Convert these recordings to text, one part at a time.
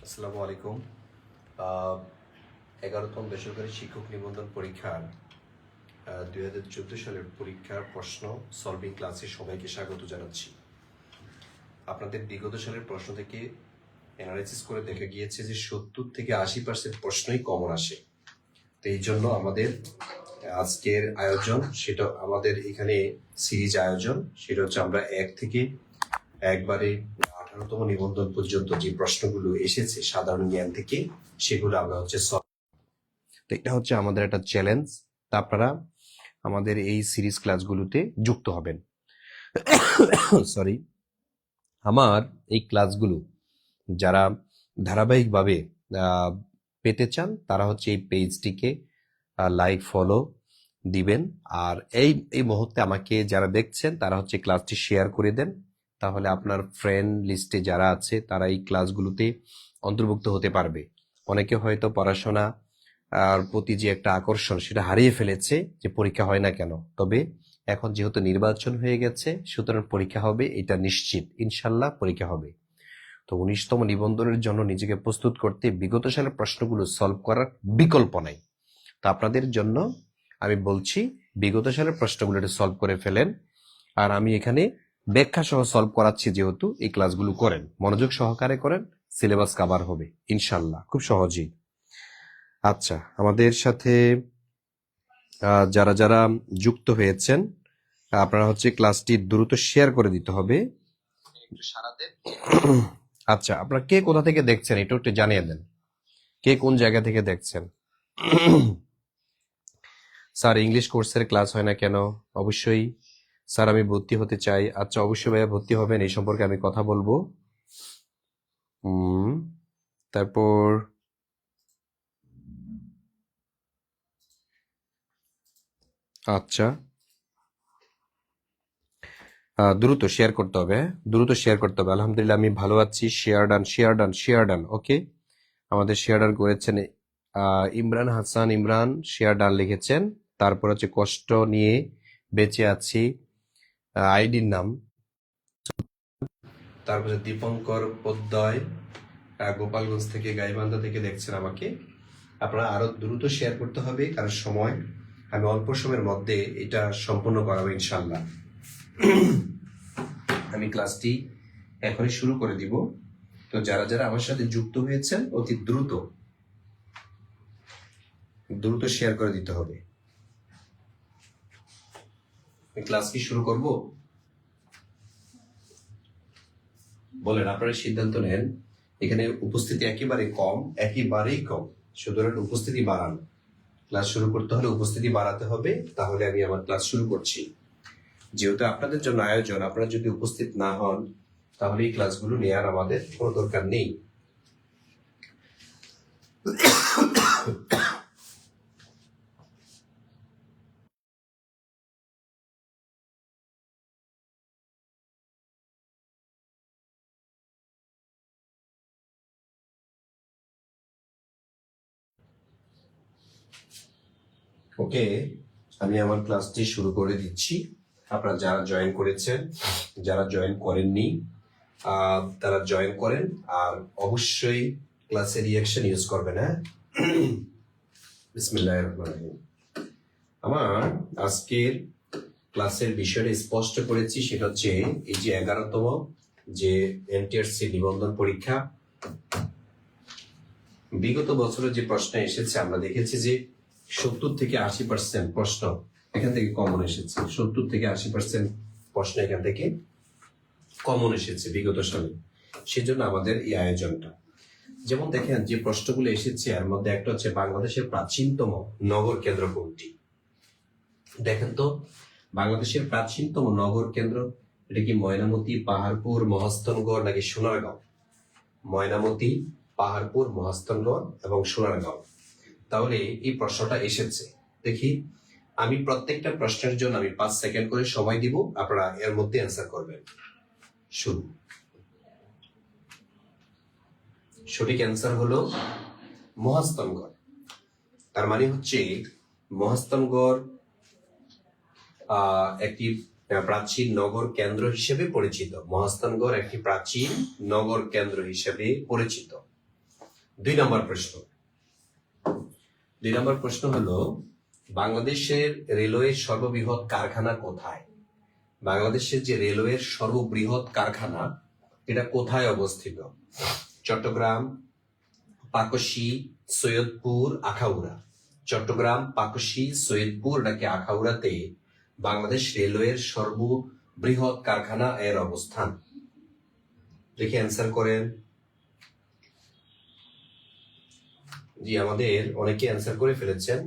আসসালামু আলাইকুম। আহ, 11তম বেসরকারি শিক্ষক নিবন্ধন পরীক্ষার 2014 সালের পরীক্ষার প্রশ্ন সলভিং ক্লাসে সবাইকে স্বাগত জানাচ্ছি। আপনাদের বিগত সালের প্রশ্ন থেকে অ্যানালাইসিস করে দেখা গিয়েছে যে 70 থেকে 80% প্রশ্নই কমন আসে। তো এই জন্য আমাদের আজকের আয়োজন, সেটা আমাদের এখানে সিরিজ আয়োজন, সেটা হচ্ছে আমরা 1 থেকে একবারে 18তম নিবন্ধন পর্যন্ত যে প্রশ্নগুলো এসেছে সাধারণ জ্ঞান থেকে, সেগুলো আমরা হচ্ছে তো এটা হচ্ছে আমাদের একটা চ্যালেঞ্জ। তা আপনারা আমাদের এই সিরিজ ক্লাসগুলোতে যুক্ত হবেন। সরি, আমার এই ক্লাসগুলো যারা ধারাবাহিকভাবে পেতে চান তারা হচ্ছে এই পেজটিকে লাইক ফলো দিবেন। আর এই এই মুহূর্তে আমাকে যারা দেখছেন তারা হচ্ছে ক্লাসটি শেয়ার করে দেন, তাহলে আপনার ফ্রেন্ড লিস্টে যারা আছে তারা এই ক্লাসগুলোতে অন্তর্ভুক্ত হতে পারবে। অনেকে হয়তো পড়াশোনা আর প্রতি যে একটা আকর্ষণ সেটা হারিয়ে ফেলেছে, যে পরীক্ষা হয় না কেন। তবে এখন যেহেতু নির্বাচন হয়ে গেছে, সুতরাং পরীক্ষা হবে, এটা নিশ্চিত, ইনশাল্লাহ পরীক্ষা হবে। তো 19তম নিবন্ধনের জন্য নিজেকে প্রস্তুত করতে বিগত সালের প্রশ্নগুলো সলভ করার বিকল্প নাই। তো আপনাদের জন্য আমি বলছি, বিগত সালের প্রশ্নগুলো সলভ করে ফেলেন। আর আমি এখানে ব্যাখ্যা সহ সলভ করাচ্ছি, যেহেতু এই ক্লাসগুলো করেন, মনোযোগ সহকারে করেন, সিলেবাস কভার হবে ইনশাল্লাহ খুব সহজেই। আচ্ছা, আমাদের সাথে যারা যারা যুক্ত হয়েছেন, আপনারা হচ্ছে ক্লাসটি দ্রুত শেয়ার করে দিতে হবে। আচ্ছা, আপনারা কে কোথা থেকে দেখছেন একটু একটু জানিয়ে দেন, কে কোন জায়গা থেকে দেখছেন। স্যার, ইংলিশ কোর্সের ক্লাস হয় না কেন? অবশ্যই স্যার, আমি ভর্তি হতে চাই। আচ্ছা, অবশ্যই ভাইয়া ভর্তি হবেন, এই সম্পর্কে আমি কথা বলবো। তারপর আচ্ছা, দ্রুত শেয়ার করতে হবে, দ্রুত শেয়ার করতে হবে। আলহামদুলিল্লাহ, আমি ভালো আছি। Share done, share done, share done. Okay, আমাদের শেয়ার ডান করেছেন ইমরান হাসান। ইমরান শেয়ার ডান লিখেছেন। তারপর হচ্ছে কষ্ট নিয়ে বেঁচে আছি, আইডির নাম। তারপরে দীপঙ্কর পদ্ময় গোপালগঞ্জ থেকে, গাইবান্ধা থেকে দেখছেন আমাকে। আপনারা আরো দ্রুত শেয়ার করতে হবে, কারণ সময়, আমি অল্প সময়ের মধ্যে এটা সম্পূর্ণ করাবো ইনশাল্লাহ। আমি ক্লাসটি এখনই শুরু করে দিব। তো যারা যারা আমার সাথে যুক্ত হয়েছেন, অতি দ্রুত দ্রুত শেয়ার করে দিতে হবে। ক্লাস কি শুরু করব? বলেন, আপনারা সিদ্ধান্ত নেন। এখানে উপস্থিতি একেবারে কম, একেবারেই কম, সুতরাং উপস্থিতি বাড়ান। ক্লাস শুরু করতে হলে উপস্থিতি বাড়াতে হবে, তাহলে আমি আমার ক্লাস শুরু করছি। যেহেতু আপনাদের জন্য আয়োজন, আপনারা যদি উপস্থিত না হন তাহলে এই ক্লাসগুলো নেওয়ার আমাদের কোনো দরকার নেই। ওকে, আমি আমার ক্লাসটি শুরু করে দিচ্ছি। আপনারা যারা জয়েন করেছেন, যারা জয়েন করেননি তারা জয়েন করেন, আর অবশ্যই ক্লাসে রিঅ্যাকশন ইউজ করবেন। হ্যাঁ, বিসমিল্লাহির রহমানির রহিম। আমার আজকের ক্লাসের বিষয়টা স্পষ্ট করেছি, সেটা হচ্ছে এই যে 11তম যে এনটিআরসি নিবন্ধন পরীক্ষা, বিগত বছরে যে প্রশ্ন এসেছে আমরা দেখেছি যে 70 থেকে 80% প্রশ্ন এখান থেকে কমন এসেছে। 70 থেকে 80% প্রশ্ন এখান থেকে কমন এসেছে বিগত সালে। সেজন্য আমাদের এই আয়োজনটা। যেমন দেখেন, যে প্রশ্নগুলো এসেছে এর মধ্যে একটা হচ্ছে বাংলাদেশের প্রাচীনতম নগর কেন্দ্র কোনটি। দেখেন তো, বাংলাদেশের প্রাচীনতম নগর কেন্দ্র এটা কি ময়নামতি, পাহাড়পুর, মহাস্থানগড় নাকি সোনারগাঁও? ময়নামতি, পাহাড়পুর, মহাস্থানগড় এবং সোনারগাঁও। তাহলে এই প্রশ্নটা এসেছে। দেখি, আমি প্রত্যেকটা প্রশ্নের জন্য আমি 5 সেকেন্ড করে সময় দিব, আপনারা এর মধ্যে অ্যান্সার করবেন। শুরু। সঠিক অ্যান্সার হলো মহাস্থানগড়। তার মানে হচ্ছে মহাস্থানগড় একটি প্রাচীন নগর কেন্দ্র হিসেবে পরিচিত। মহাস্থানগড় একটি প্রাচীন নগর কেন্দ্র হিসেবে পরিচিত। 2 নম্বর প্রশ্ন। 2 নম্বর প্রশ্ন হলো, বাংলাদেশের রেলওয়ের সর্ববৃহৎ কারখানা কোথায়? বাংলাদেশের যে রেলওয়ের সর্ববৃহৎ কারখানা, এটা কোথায় অবস্থিত? চট্টগ্রাম, পাকশী, সৈয়দপুর, আখাউড়া। চট্টগ্রাম, পাকশী, সৈয়দপুর নাকি আখাউড়াতে বাংলাদেশ রেলওয়ের সর্ববৃহৎ কারখানা এর অবস্থান? দেখে অ্যান্সার করেন। জি, আমাদের অনেকে অ্যান্সার করে ফেলেছেন।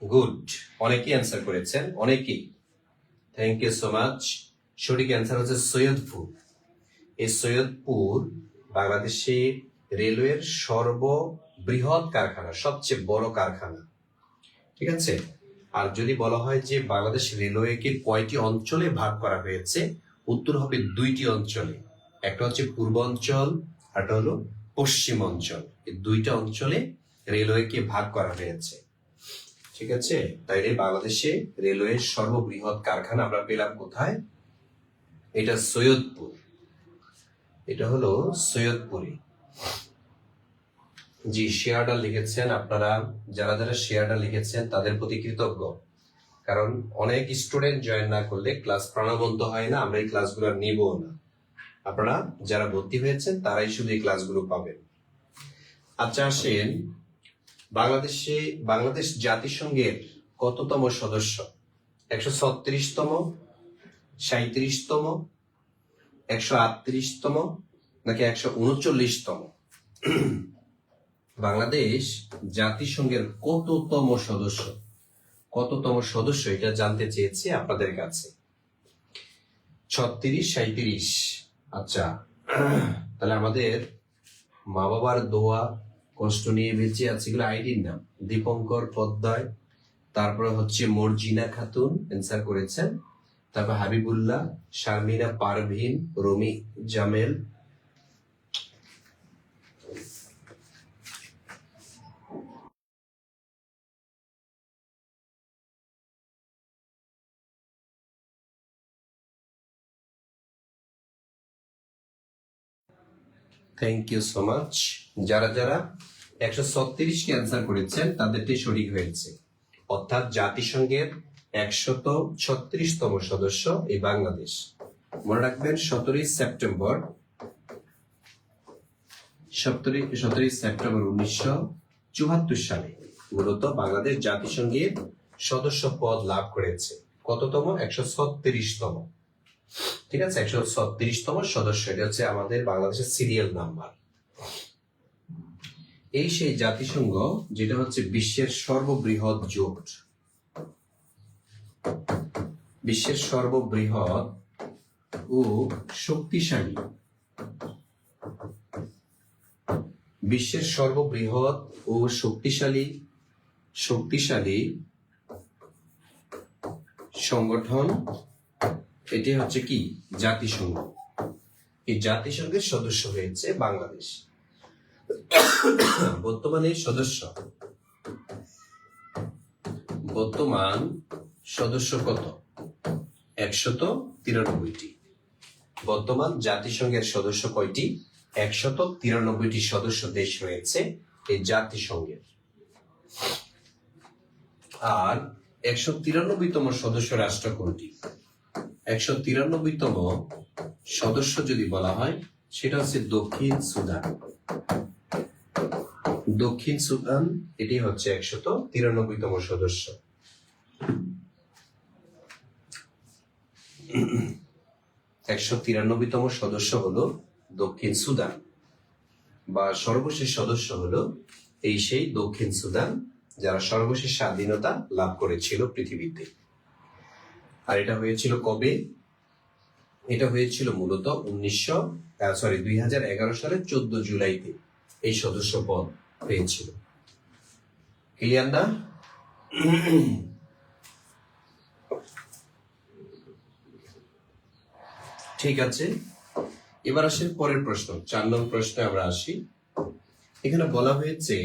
গুড, অনেকেই অ্যান্সার করেছেন, অনেকেই। Thank you so much. সঠিক অ্যান্সার হচ্ছে সৈয়দপুর। এই সৈয়দপুর বাংলাদেশে রেলওয়ের সর্ববৃহৎ কারখানা, সবচেয়ে বড় কারখানা। ঠিক আছে। আর যদি বলা হয় যে বাংলাদেশ রেলওয়েকে কয়টি অঞ্চলে ভাগ করা হয়েছে, উত্তর হবে 2টি অঞ্চলে। একটা হচ্ছে পূর্বাঞ্চল, একটা হলো পশ্চিম অঞ্চল। এই 2টা অঞ্চলে রেলওয়েকে ভাগ করা হয়েছে। ঠিক আছে। তাইলে বাংলাদেশে রেলওয়ের সর্ববৃহৎ কারখানা আমরা পেলাম কোথায়? এটা সৈয়দপুর। এটা হলো সৈয়দপুরে। জি, শেয়ারটা লিখেছেন আপনারা, যারা যারা শেয়ারটা লিখেছেন তাদের প্রতি কৃতজ্ঞ। কারণ অনেক স্টুডেন্ট জয়েন না করলে ক্লাস প্রাণবন্ত হয় না, আমরা এই ক্লাসগুলো নিব না। আপনারা যারা ভর্তি হয়েছেন তারাই শুধু এই ক্লাসগুলো পাবেন। আচ্ছা আসেন, বাংলাদেশ জাতিসংঘের কততম সদস্য? 136তম, 37তম, 138তম নাকি 139তম? বাংলাদেশ জাতিসংঘের কততম সদস্য? কততম সদস্য এটা জানতে চেয়েছি আপনাদের কাছে। 36, 37। আচ্ছা, তাহলে আমাদের মা বাবার দোয়া, কষ্ট নিয়ে বেঁচে আছে, এগুলো আইডির নাম। দীপঙ্কর পদ্ময়, তারপরে হচ্ছে মর্জিনা খাতুন অ্যান্সার করেছেন, তারপর Habibullah, Sharmina Parvin, Romi Jamel. Thank you so much. যারা যারা 136 কে অ্যান্সার করেছেন তাদেরটি সঠিক হয়েছে। অর্থাৎ জাতিসংঘের 136তম সদস্য এই বাংলাদেশ। মনে রাখবেন 17 সেপ্টেম্বর 1974 সালে মূলত বাংলাদেশ জাতিসংঘের সদস্য পদ লাভ করেছে। কততম? 136তম। ঠিক আছে, 136তম সদস্য। এটা হচ্ছে আমাদের বাংলাদেশের সিরিয়াল নাম্বার। এই সেই জাতিসংঘ যেটা হচ্ছে বিশ্বের সর্ববৃহৎ জোট, বিশ্বের সর্ববৃহৎ ও শক্তিশালী, বিশ্বের সর্ববৃহৎ ও শক্তিশালী সংগঠন। এটি হচ্ছে কি? জাতিসংঘ। এই জাতিসংঘের সদস্য হয়েছে বাংলাদেশ। বর্তমান সদস্য কত? 193টি। বর্তমান জাতিসংঘের সদস্য কয়টি? 193টি সদস্য দেশ রয়েছে এই জাতিসংঘের। আর 193তম সদস্য রাষ্ট্র কোনটি? 193তম সদস্য যদি বলা হয় সেটা হচ্ছে দক্ষিণ সুদান। দক্ষিণ সুদান, এটি হচ্ছে 193তম সদস্য। 193তম সদস্য হলো দক্ষিণ সুদান, বা সর্বশেষ সদস্য হলো এই সেই দক্ষিণ সুদান, যারা সর্বশেষ স্বাধীনতা লাভ করেছিল পৃথিবীতে। আর এটা হয়েছিল কবে? এটা হয়েছিল মূলত 2011 সালের 14 জুলাইতে এই সদস্য পদ পেয়েছিল। ক্লিয়ার না? ঠিক আছে, এবার আসেন পরের প্রশ্ন। 4 নম্বর প্রশ্নে আমরা আসি। এখানে বলা হয়েছে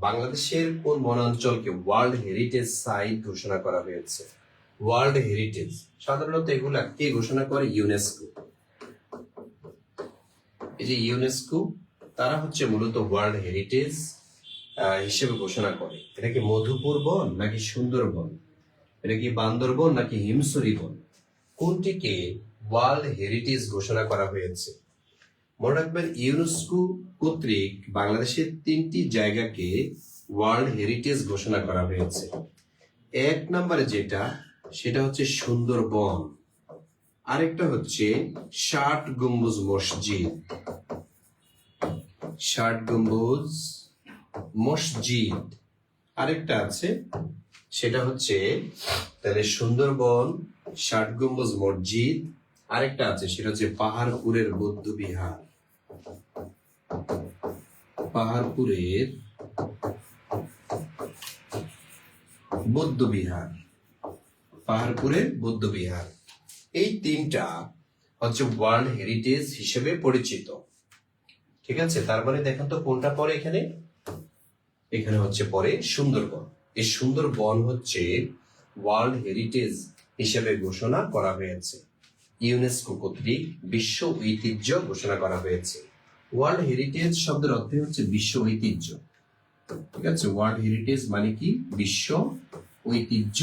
বাংলাদেশের কোন বনাঞ্চলকে ওয়ার্ল্ড হেরিটেজ সাইট ঘোষণা করা হয়েছে? ওয়ার্ল্ড হেরিটেজ সাধারণত এগুলা কে ঘোষণা করে? ইউনেস্কো। এই যে ইউনেস্কো তারা হচ্ছে মূলত ওয়ার্ল্ড হেরিটেজ হিসেবে ঘোষণা করে। এটা কি মধুপুর বন নাকি সুন্দরবন, এটা কি বান্দরবন নাকি হিমছড়ি বন, কোনটিকে ওয়ার্ল্ড হেরিটেজ ঘোষণা করা হয়েছে? মনে রাখবেন, ইউনেস্কো কর্তৃক বাংলাদেশের 3টি জায়গাকে ওয়ার্ল্ড হেরিটেজ ঘোষণা করা হয়েছে। 1 নম্বরে যেটা, সেটা হচ্ছে সুন্দরবন, আরেকটা হচ্ছে 60 গম্বুজ মসজিদ, 60 গম্বুজ মসজিদ আরেকটা আছে, সেটা হচ্ছে তাহলে সুন্দরবন, 60 গম্বুজ মসজিদ, আরেকটা আছে সেটা হচ্ছে পাহাড়পুরের বৌদ্ধ বিহার, পাহাড়পুরের বৌদ্ধ বিহার, পাহাড়পুরের বৌদ্ধ বিহার। এই 3টা হচ্ছে ওয়ার্ল্ড হেরিটেজ হিসেবে পরিচিত। ঠিক আছে, তার মানে দেখেন তো কোনটা পরে এখানে, এখানে হচ্ছে পরে সুন্দরবন। এই সুন্দরবন হচ্ছে ওয়ার্ল্ড হেরিটেজ হিসেবে ঘোষণা করা হয়েছে, ইউনেস্কো কর্তৃক বিশ্ব ঐতিহ্য ঘোষণা করা হয়েছে। ওয়ার্ল্ড হেরিটেজ শব্দের অর্থ হচ্ছে বিশ্ব ঐতিহ্য। ঠিক আছে, ওয়ার্ল্ড হেরিটেজ মানে কি? বিশ্ব ঐতিহ্য।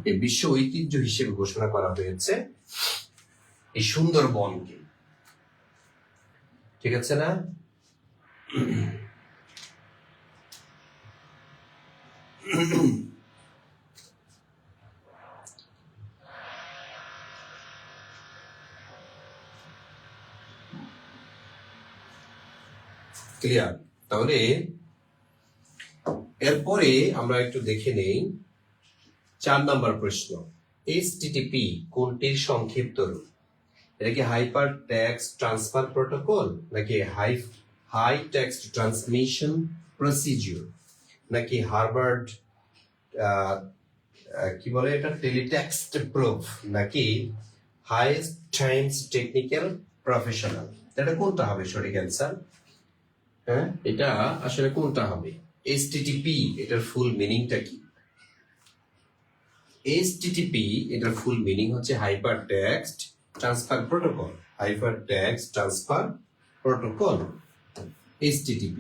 এই বিশ্ব ঐতিহ্য হিসেবে ঘোষণা করা হয়েছে এই সুন্দরবনকে। ঠিক আছে না? ক্লিয়ার? তাহলে এরপরে আমরা একটু দেখে নেই 4 নম্বর প্রশ্ন, HTTP কোনটির সংক্ষিপ্ত রূপ? এটা কি হাইপার টেক্সট ট্রান্সফার প্রোটোকল, নাকি হাই টেক্সট ট্রান্সমিশন প্রসিডিউর, নাকি হার্ভার্ড কি বলে এটা টেলিটেক্সট প্রুফ, নাকি হাই টাইমস টেকনিক্যাল প্রফেশনাল? এটা কোনটা হবে সঠিক অ্যান্সার? হ্যাঁ, এটা আসলে কোনটা হবে? HTTP এটার ফুল মিনিংটা কি? HTTP এটার ফুল মিনিং হচ্ছে hyper text transfer protocol, hyper text transfer protocol. HTTP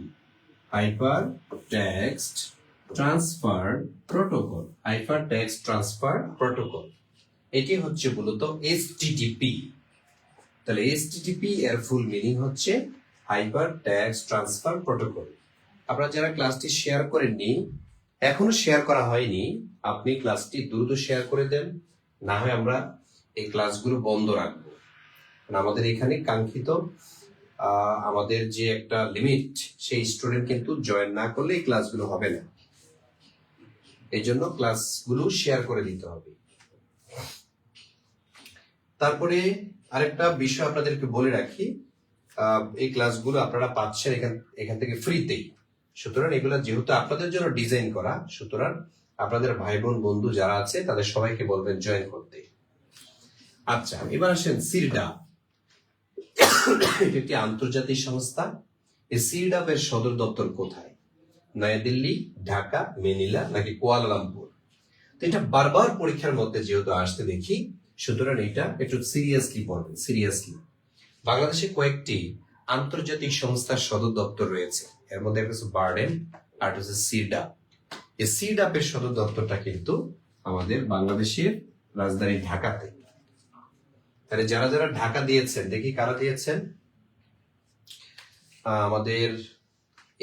hyper text transfer protocol, hyper text transfer protocol, এটি হচ্ছে মূলত HTTP। তাহলে HTTP এর ফুল মিনিং হচ্ছে হাইপার টেক্সট ট্রান্সফার প্রোটোকল। আপনারা যারা ক্লাসটি শেয়ার করেননি, এখনো শেয়ার করা হয়নি, আপনি ক্লাসটি দ্রুত শেয়ার করে দেন, না হয় আমরা এই ক্লাসগুলো বন্ধ রাখবো। আমাদের এখানে কাঙ্ক্ষিত আমাদের যে একটা লিমিট, সেই স্টুডেন্ট কিন্তু জয়েন না করলে এই ক্লাসগুলো হবে না। এই জন্য ক্লাসগুলো শেয়ার করে দিতে হবে। তারপরে আরেকটা বিষয় আপনাদেরকে বলে রাখি, এই ক্লাসগুলো আপনারা পাচ্ছেন এখান থেকে ফ্রিতেই। সুতরাং এগুলো যেহেতু আপনাদের জন্য ডিজাইন করা, সুতরাং আপনাদের ভাই বোন বন্ধু যারা আছে তাদের সবাইকে বলবেন জয়েন করতে। আচ্ছা, এবার আসেন সিরডা। এটি একটি আন্তর্জাতিক সংস্থা। এই সিরডাপ এর সদর দপ্তর কোথায়? নয়াদিল্লি, ঢাকা, ম্যানিলা, নাকি কুয়ালালামপুর? তো এটা বারবার পরীক্ষার মধ্যে যেহেতু আসতে দেখি, সুতরাং এটা একটু সিরিয়াসলি পড়বেন, সিরিয়াসলি। বাংলাদেশে কয়েকটি আন্তর্জাতিক সংস্থার সদর দপ্তর রয়েছে, এর মধ্যে একটা হচ্ছে বার্ডেন আর হচ্ছে সিরডাপ। এই সিরডাপের সদর দপ্তরটা কিন্তু আমাদের বাংলাদেশের রাজধানী ঢাকাতে। তাহলে যারা যারা ঢাকা দিয়েছেন, দেখি কারা দিয়েছেন। আমাদের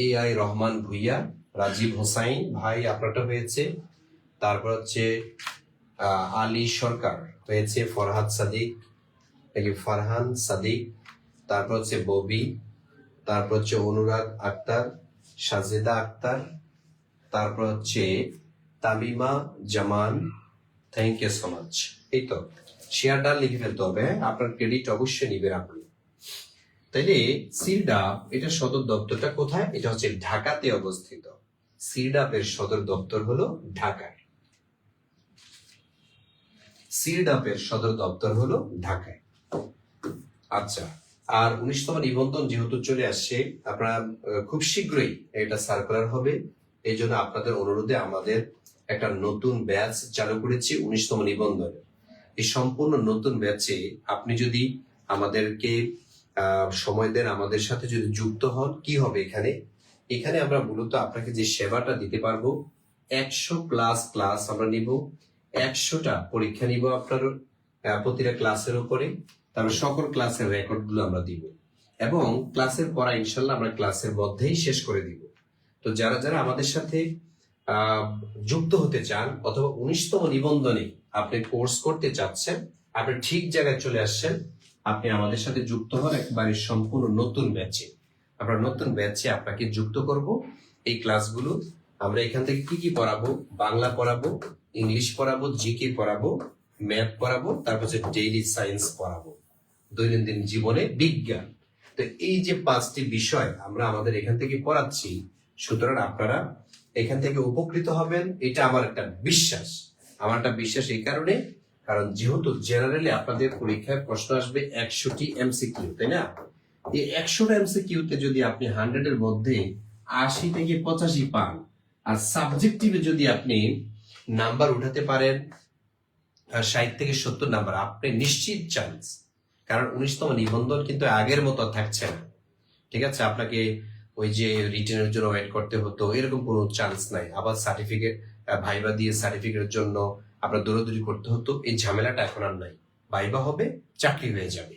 AI রহমান ভুইয়া, রাজীব হোসাইন ভাই আপনারটা হয়েছে, তারপর হচ্ছে আলী সরকার হয়েছে, ফরহাদ সাদিক নাকি ফারহান সাদিক, তারপর হচ্ছে ববি, তারপর হচ্ছে অনুরাগ আক্তার, সাজেদা আক্তার, তারপর হচ্ছে Tamima Zaman. Thank you so much. এই তো শেয়ারটা লিখে ফেলতে হবে, আপনার ক্রেডিট অবশ্যই নিবেন আপনি। তাইলে সিরডাপ এটা সদর দপ্তরটা কোথায়? এটা হচ্ছে ঢাকাতে অবস্থিত। সিরডাপের সদর দপ্তর হলো ঢাকায়। সিরডাপের সদর দপ্তর হলো ঢাকায়। আচ্ছা, আর 19তম নিবন্ধন যেহেতু চলে আসছে, আপনারা খুব শীঘ্রই এটা সার্কুলার হবে। এই জন্য আপনাদের অনুরোধে আমাদের একটা নতুন ব্যাচ চালু করেছি 19তম নিবন্ধন। এই সম্পূর্ণ নতুন ব্যাচে আপনি যদি আমাদেরকে সময় দেন, আমাদের সাথে যদি যুক্ত হন, কি হবে এখানে? এখানে আমরা মূলত আপনাকে যে সেবাটা দিতে পারবো, 100+ ক্লাস আমরা নিব, 100টা পরীক্ষা নিব আপনার প্রতিটা ক্লাসের উপরে, তারপর সকল ক্লাসের রেকর্ড গুলো আমরা দিব, এবং ক্লাসের পড়া ইনশাল্লাহ আমরা ক্লাসের মধ্যেই শেষ করে দিব। তো যারা যারা আমাদের সাথে যুক্ত হতে চান, অথবা 19তম নিবন্ধনে আপনি কোর্স করতে চাচ্ছেন, আপনি ঠিক জায়গায় চলে আসছেন। আপনি আমাদের সাথে যুক্ত হন একবারে সম্পূর্ণ নতুন ব্যাচে। আমরা নতুন ব্যাচে আপনাকে যুক্ত করব। এই ক্লাসগুলো আমরা এখান থেকে কি কি পড়াবো? বাংলা পড়াবো, ইংলিশ পড়াবো, জিকে পড়াবো, ম্যাথ পড়াবো, তারপর হচ্ছে ডেইলি সায়েন্স পড়াবো, দৈনন্দিন জীবনে বিজ্ঞান। তো এই যে 5টি বিষয় আমরা আমাদের এখান থেকে পড়াচ্ছি, সুতরাং আপনারা এখান থেকে উপকৃত হবেন, এটা আমার একটা বিশ্বাস। আমার একটা বিশ্বাস এই কারণে, কারণ যেহেতু জেনারেলি আপনাদের পরীক্ষায় প্রশ্ন আসবে 100টি এমসিকিউ, তাই না? এই 100টা এমসিকিউতে যদি আপনি 100-এর মধ্যে 80 থেকে 85 পান, আর সাবজেক্টিভে যদি আপনি নাম্বার উঠাতে পারেন 60 থেকে 70 নাম্বার, আপনি নিশ্চিত চান্স। কারণ 19তম নিবন্ধন কিন্তু আগের মতো থাকছে না, ঠিক আছে? আপনাকে ওই যে রিটেনের জন্য ওয়েট করতে হতো, এরকম কোনো চান্স নাই। আবার সার্টিফিকেট, ভাইবা দিয়ে সার্টিফিকেটের জন্য আপনার দৌড়াদৌড়ি করতে হতো, এই ঝামেলাটা এখন আর নাই। ভাইবা হবে, চাকরি হয়ে যাবে,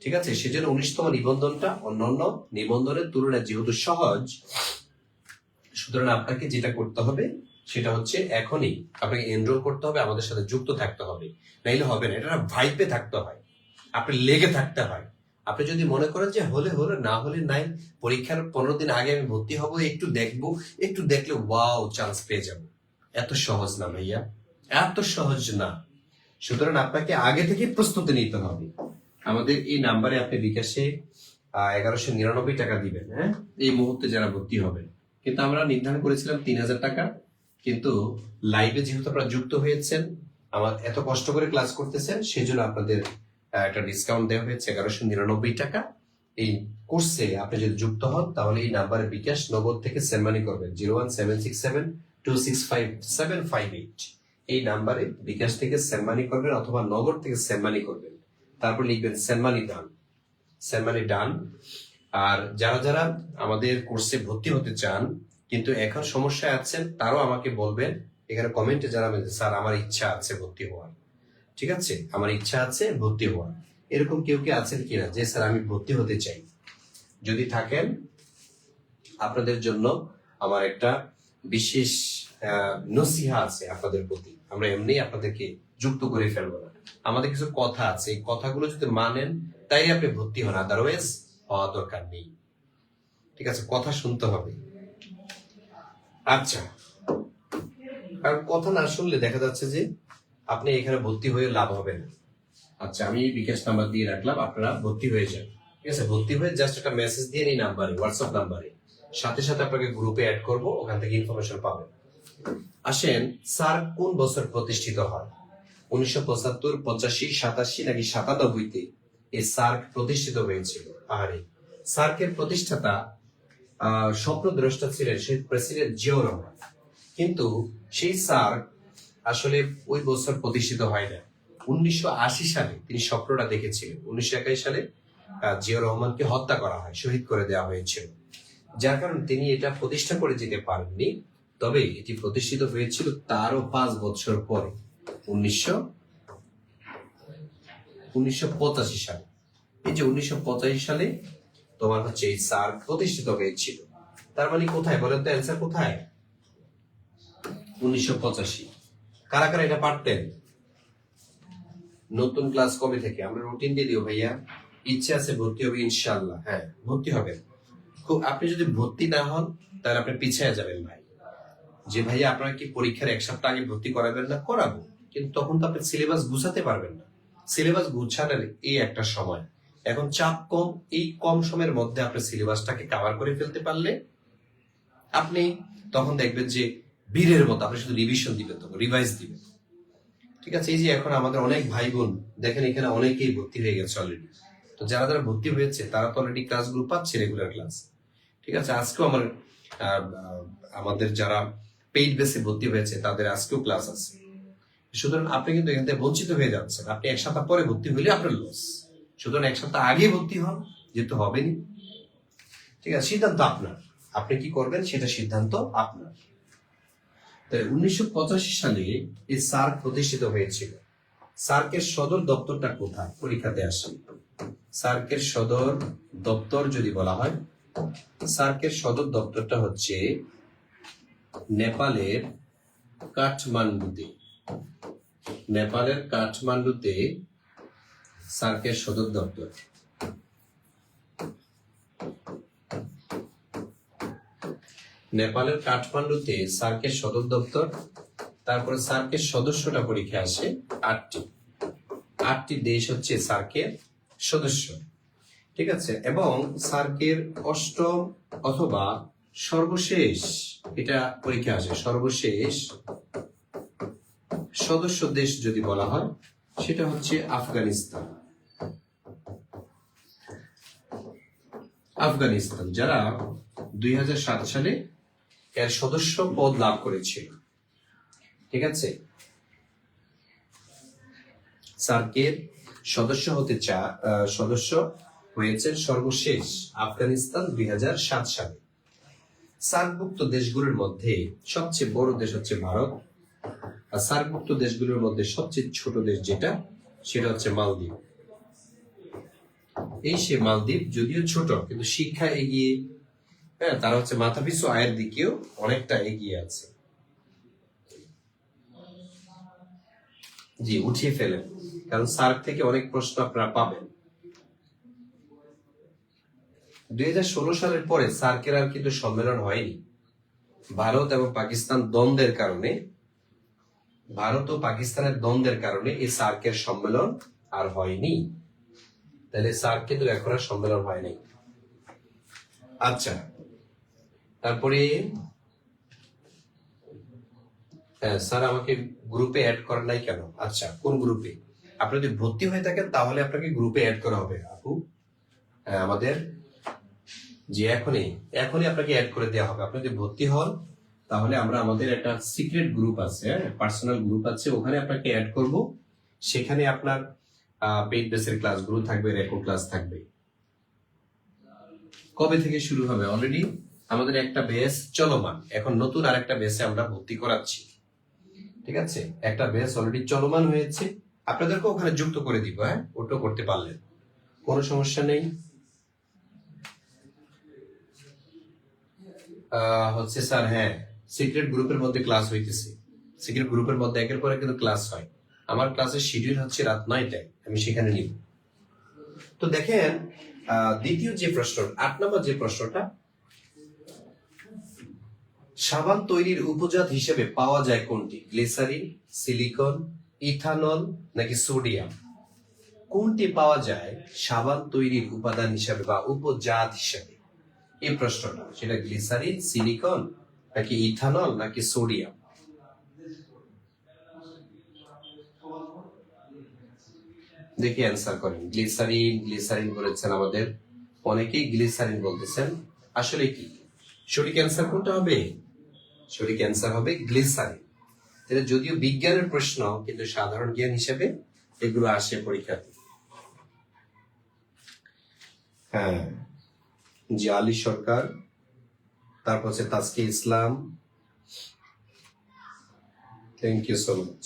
ঠিক আছে? সেজন্য 19তম নিবন্ধনটা অন্যান্য নিবন্ধনের তুলনায় যেহেতু সহজ, সুতরাং আপনাকে যেটা করতে হবে সেটা হচ্ছে এখনই আপনাকে এনরোল করতে হবে, আমাদের সাথে যুক্ত থাকতে হবে, নাইলে হবে না। এটা ভাইবে থাকতে হয়, আপনি লেগে থাকতে হয়। আপনি যদি মনে করেন যে হলে হলে, না হলে নাই, পরীক্ষার 15 দিন আগে আমি ভর্তি হব, একটু দেখবো, একটু দেখলে ওয়াও চান্স পেয়ে যাব, এত সহজ না ভাইয়া, এত সহজ না। সুতরাং আপনাকে আগে থেকে প্রস্তুতি নিতে হবে। আমাদের এই নাম্বারে আপনি বিকাশে 1199 টাকা দিবেন, হ্যাঁ, এই মুহূর্তে যারা ভর্তি হবেন। কিন্তু আমরা নির্ধারণ করেছিলাম 3000 টাকা, কিন্তু লাইভে যেহেতু আপনারা যুক্ত হয়েছেন, আমার এত কষ্ট করে ক্লাস করতেছেন, সেই জন্য আপনাদের একটা ডিসকাউন্ট দেওয়া হয়েছে 1199 টাকা। এই কোর্সে আপনি যদি যুক্ত হন, তাহলে এই নাম্বারে বিকাশ নগদ থেকে সেন্ড মানি করবেন, 01767265758। এই নাম্বারে বিকাশ থেকে সেন্ড মানি করবেন, অথবা নগদ থেকে সেন্ড মানি করবেন, তারপর লিখবেন সেন্ড মানি ডান, সেন্ড মানি ডান। আর যারা যারা আমাদের কোর্সে ভর্তি হতে চান কিন্তু এখন সমস্যায় আছেন, তারাও আমাকে বলবেন, এখানে কমেন্টে জানাবেন, স্যার আমার ইচ্ছা আছে ভর্তি হওয়ার, ঠিক আছে, আমার ইচ্ছা আছে ভর্তি হওয়ার। এরকম কেউ কি আছেন কিনা যে স্যার আমি ভর্তি হতে চাই? যদি থাকেন, আপনাদের জন্য আমার একটা বিশেষ নসিহা আছে আপনাদের প্রতি। আমরা এমনি আপনাদেরকে যুক্ত করে ফেলবো না, আমাদের কিছু কথা আছে, এই কথাগুলো যদি মানেন তাই আপনি ভর্তি হন, আদারওয়াইজ হওয়া দরকার নেই, ঠিক আছে? কথা শুনতে হবে। আচ্ছা, কারণ কথা না শুনলে দেখা যাচ্ছে যে আপনি এখানে ভর্তি হয়ে লাভ হবে না। আচ্ছা, আমি বিকাশ নাম্বার দিয়ে রাখলাম, আপনারা ভর্তি হয়ে যান, ঠিক আছে? ভর্তি হয়ে জাস্ট একটা মেসেজ দিয়ে এই নাম্বারে, হোয়াটসঅ্যাপ নাম্বারে, সাথে সাথে আপনাকে গ্রুপে অ্যাড করব, ওখান থেকে ইনফরমেশন পাবেন। আসেন, স্যার কোন বছর প্রতিষ্ঠিত হয়? 1975, 85, 87 নাকি 97-তে এই সার্ক প্রতিষ্ঠিত হয়েছিল? আরে, সার্কের প্রতিষ্ঠাতা স্বপ্নদ্রষ্টা ছিলেন সেই প্রেসিডেন্ট জিয়াউর রহমান, কিন্তু সেই সার্ক আসলে ওই বছর প্রতিষ্ঠিত হয় না। 1980 সালে তিনি স্বপ্নটা দেখেছিলেন। 1981 সালে জিয়াউর রহমানকে হত্যা করা হয়, শহীদ করে দেওয়া হয়েছিল, যার কারণে তিনি এটা প্রতিষ্ঠা করে যেতে পারেননি। তবে এটি প্রতিষ্ঠিত হয়েছিল তারও 5 বছর পরে, 1985 সালে। এই যে 1985 সালে তোমার হচ্ছে এই সার্ক প্রতিষ্ঠিত হয়েছিল। তার মানে কোথায় বলেন তো, অ্যান্সার কোথায়? 1985। কারা কারা এটা পারতেন? নতুন ক্লাস কবে থেকে? আমরা রুটিন দিয়ে দিও ভাইয়া, ইচ্ছে আছে ভর্তি হবে ইনশাআল্লাহ। হ্যাঁ, ভর্তি হবেন। খুব, আপনি যদি ভর্তি না হন তাহলে আপনি পিছিয়ে যাবেন ভাই। যে ভাইয়া আপনারা কি পরীক্ষার 1 সপ্তাহ আগে ভর্তি করাবেন না? করাবো, কিন্তু তখন তো আপনি সিলেবাস গুছাতে পারবেন না। সিলেবাস গুছানোর এই একটা সময়, এখন চাপ কম, এই কম সময়ের মধ্যে আপনি সিলেবাসটাকে কভার করে ফেলতে পারলে আপনি তখন দেখবেন যে বীরের মতো আপনি শুধু রিভিশন দিবেন, তখন রিভাইজ দিবেন, ঠিক আছে? এই যে এখন আমাদের অনেক ভাই বোন দেখেন, এখানে অনেকেই ভর্তি হয়ে গেছে অলরেডি। তো যারা যারা ভর্তি হয়েছে তারা তো অলরেডি ক্লাসগুলো পাচ্ছে, রেগুলার ক্লাস, ঠিক আছে? আজকেও আমাদের যারা পেইড বেসে ভর্তি হয়েছে তাদের আজকেও ক্লাস আছে। সুতরাং আপনি কিন্তু এখান থেকে বঞ্চিত হয়ে যাচ্ছেন। আপনি 1 সপ্তাহ পরে ভর্তি হইলে আপনার লস। সুতরাং এক সপ্তাহ আগে ভর্তি হন, যেহেতু হবেনি। ঠিক আছে, সিদ্ধান্ত আপনার, আপনি কি করবেন সেটা সিদ্ধান্ত আপনার। তাই 1985 সালে এই সার্ক প্রতিষ্ঠিত হয়েছিল। সার্কের সদর দপ্তরটা কোথায়? পরীক্ষাতে আসে। সার্কের সদর দপ্তর যদি বলা হয়, সার্কের সদর দপ্তরটা হচ্ছে নেপালের কাঠমান্ডুতে। নেপালের কাঠমান্ডুতে সার্কের সদর দপ্তর। নেপালের কাঠমান্ডুতে সার্কের সদর দপ্তর। তারপরে সার্কের সদস্যটা পরীক্ষা আসে 8টি দেশ হচ্ছে সার্কের সদস্য। ঠিক আছে, এবং সার্কের অষ্টম অথবা সর্বশেষ, এটা পরীক্ষা আসে, সর্বশেষ সদস্য দেশ যদি বলা হয় সেটা হচ্ছে আফগানিস্তান। আফগানিস্তান যারা 2007 সালে এর সদস্য পদ লাভ করেছিল। ঠিক আছে, সার্কের সদস্য সদস্য হয়েছে সর্বশেষ আফগানিস্তান 2007 সালে। সার্কভুক্ত দেশগুলোর মধ্যে সবচেয়ে বড় দেশ হচ্ছে ভারত, আর সার্কভুক্ত দেশগুলোর মধ্যে সবচেয়ে ছোট দেশ যেটা, সেটা হচ্ছে মালদ্বীপ। এই সে মালদ্বীপ যদিও ছোট, কিন্তু শিক্ষা এগিয়ে, হ্যাঁ, তারা হচ্ছে মাথাপিছু আয়ের দিকেও অনেকটা এগিয়ে আছে। জি, উঠিয়ে ফেলেন, কারণ সার্ক থেকে অনেক প্রশ্ন আপনারা পাবেন। 2016 সালের পরে সার্কের আর কিন্তু সম্মেলন হয়নি। ভারত এবং পাকিস্তান দ্বন্দ্বের কারণে, ভারত ও পাকিস্তানের দ্বন্দ্বের কারণে এই সার্কের সম্মেলন আর হয়নি। তাহলে সার্ক কিন্তু এখন আর সম্মেলন হয়নি। আচ্ছা, তারপরে হ্যাঁ স্যার, আমাকে গ্রুপে অ্যাড করেন নাই কেন? আচ্ছা, কোন গ্রুপে? আপনি যদি ভর্তি হয়ে থাকেন তাহলে আপনাকে গ্রুপে অ্যাড করা হবে আপু। আমাদের যে এখনই আপনাকে অ্যাড করে দেওয়া হবে। আপনি যদি ভর্তি হন তাহলে আমরা আমাদের একটা সিক্রেট গ্রুপ আছে, পার্সোনাল গ্রুপ আছে, ওখানে আপনাকে অ্যাড করব। সেখানে আপনার পেইড বেসের ক্লাসগুলো থাকবে, রেকর্ড ক্লাস থাকবে। কবে থেকে শুরু হবে? অলরেডি আমাদের একটা বেস চলমান, এখন নতুন আরেকটা বেসে আমরা ভর্তি করাচ্ছি। ঠিক আছে, একটা বেস অলরেডি চলমান হয়েছে, আপনাদেরকে ওখানে যুক্ত করে দিব। হ্যাঁ, ওটা করতে পারলেন, কোনো সমস্যা নেই। হচ্ছে স্যার, হ্যাঁ, সিক্রেট গ্রুপের মধ্যে ক্লাস হইতেছে। সিক্রেট গ্রুপের মধ্যে একের পর এক কিন্তু ক্লাস হয়। আমার ক্লাসের শিডিউল হচ্ছে রাত 9টায়, আমি সেখানে নিব। তো দেখেন, দ্বিতীয় যে প্রশ্ন, 8 নম্বর যে প্রশ্নটা, সাবান তৈরির উপজাত হিসেবে পাওয়া যায় কোনটি? গ্লিসারিন, সিলিকন, ইথানল নাকি সোডিয়াম? কোনটি পাওয়া যায় সাবান তৈরির উপাদান হিসাবে বা উপজাত হিসাবে? এই প্রশ্নটা, সেটা গ্লিসারিন, সিলিকন নাকি ইথানল নাকি সোডিয়াম? দেখি অ্যান্সার করেন। গ্লিসারিন বলেছেন আমাদের অনেকেই, গ্লিসারিন বলতেছেন। আসলে কি সঠিক অ্যান্সার কোনটা হবে? সঠিক অ্যান্সার হবে গ্লিসারিন। এটা যদিও বিজ্ঞানের প্রশ্ন, কিন্তু সাধারণ জ্ঞান হিসেবে এগুলো আসে পরীক্ষাতে। হ্যাঁ, জি, আলী সরকার, তারপর হচ্ছে তাজকি ইসলাম, থ্যাংক ইউ সো মাচ।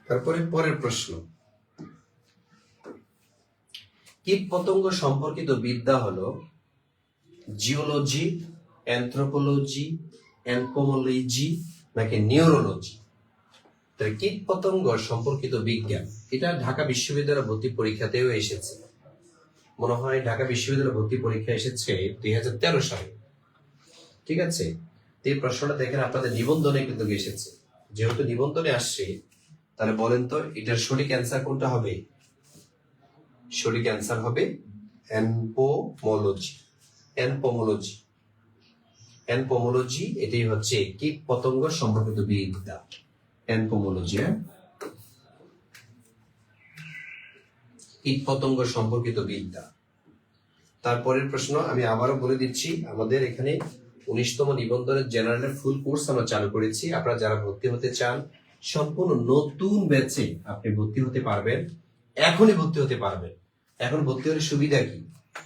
তারপরে পরের প্রশ্ন, কীট পতঙ্গ সম্পর্কিত বিদ্যা হলো জিওলজি, অ্যানথ্রোপোলজি, এনটোমোলজি নাকি নিউরোলজি? কীট পতঙ্গ সম্পর্কিত বিজ্ঞান, এটা ঢাকা বিশ্ববিদ্যালয় ভর্তি পরীক্ষাতেও এসেছে। মনে হয় ঢাকা বিশ্ববিদ্যালয় ভর্তি পরীক্ষা এসেছে 2013 সালে। ঠিক আছে, এই প্রশ্নটা দেখেন আপনাদের নিবন্ধনে কিন্তু এসেছে। যেহেতু নিবন্ধনে আসছে, তাহলে বলেন তো এটার সঠিক অ্যান্সার কোনটা হবে? সঠিক অ্যান্সার হবে এনপোমোলজি। এনপোমোলজি এটাই হচ্ছে কীট পতঙ্গ সম্পর্কিত বিদ্যা, এনপোমোলজি। কীট পতঙ্গ সম্পর্কিত বিদ্যা। তারপরের প্রশ্ন আমি আবারও বলে দিচ্ছি, আমাদের এখানে 19তম নিবন্ধনের জেনারেলের ফুল কোর্স আমরা চালু করেছি। আপনারা যারা ভর্তি হতে চান সম্পূর্ণ নতুন ব্যাচে আপনি ভর্তি হতে পারবেন, এখনই ভর্তি হতে পারবেন। এখন ভর্তি হলে সুবিধা কি?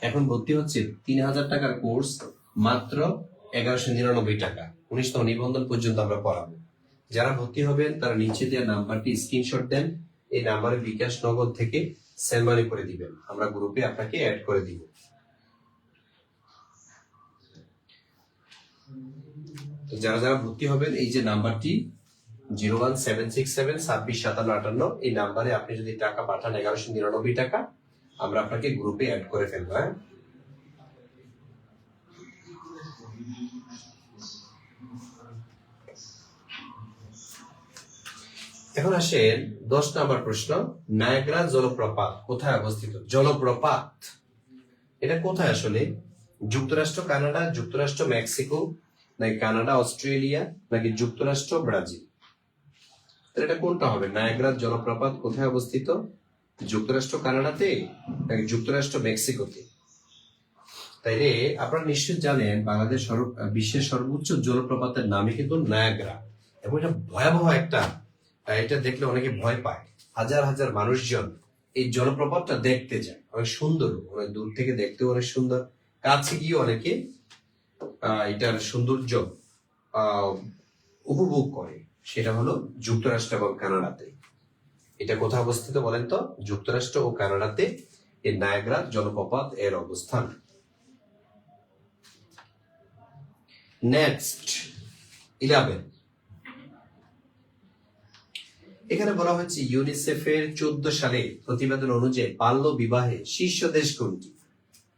এখন ভর্তি হচ্ছে 3000 টাকার কোর্স মাত্র 1199 টাকা, 19তম নিবন্ধন পর্যন্ত আমরা পড়াবো। যারা ভর্তি হবেন তারা নিচে দেওয়া নাম্বারটি স্ক্রিনশট দেন, এই নাম্বারে বিকাশ নগদ থেকে সেন্ড মানি করে দিবেন, আমরা গ্রুপে আপনাকে অ্যাড করে দিব। যারা যারা ভর্তি হবেন এই যে নাম্বারটি 01767265758, এই নাম্বারে আপনি যদি টাকা পাঠান 1199 টাকা, আমরা আপনাকে গ্রুপে অ্যাড করে ফেলবো। হ্যাঁ, এখন আসেন 10 নম্বর প্রশ্ন। নায়াগ্রা জলপ্রপাত কোথায় অবস্থিত? জলপ্রপাত এটা কোথায় আসলে? যুক্তরাষ্ট্র, কানাডা, যুক্তরাষ্ট্র, মেক্সিকো, নাকি কানাডা, অস্ট্রেলিয়া, নাকি যুক্তরাষ্ট্র, ব্রাজিল? এটা কোনটা হবে? নায়াগ্রা জলপ্রপাত কোথায় অবস্থিত? যুক্তরাষ্ট্র কানাডাতে, নাকি যুক্তরাষ্ট্র মেক্সিকোতে? তাইলে আপনারা নিশ্চয় জানেন বাংলাদেশ বিশ্বের সর্বোচ্চ জলপ্রপাতের নামই কিন্তু নায়াগ্রা, এবং এটা ভয়াবহ একটা, এটা দেখলে অনেকে ভয় পায়। হাজার হাজার মানুষজন এই জলপ্রপাতটা দেখতে যায়, অনেক সুন্দর, অনেক দূর থেকে দেখতে অনেক সুন্দর, কাছে গিয়ে অনেকে এটার সৌন্দর্য উপভোগ করে। সেটা হলো যুক্তরাষ্ট্র এবং কানাডাতে। এটা কোথায় অবস্থিত বলেন তো? যুক্তরাষ্ট্র ও কানাডাতে এই নায়াগ্রা জলপ্রপাত এর অবস্থান। নেক্সট 11, এখানে বলা হয়েছে ইউনিসেফের 14 সালে প্রতিবেদন অনুযায়ী বাল্য বিবাহে শীর্ষ দেশ কোনটি?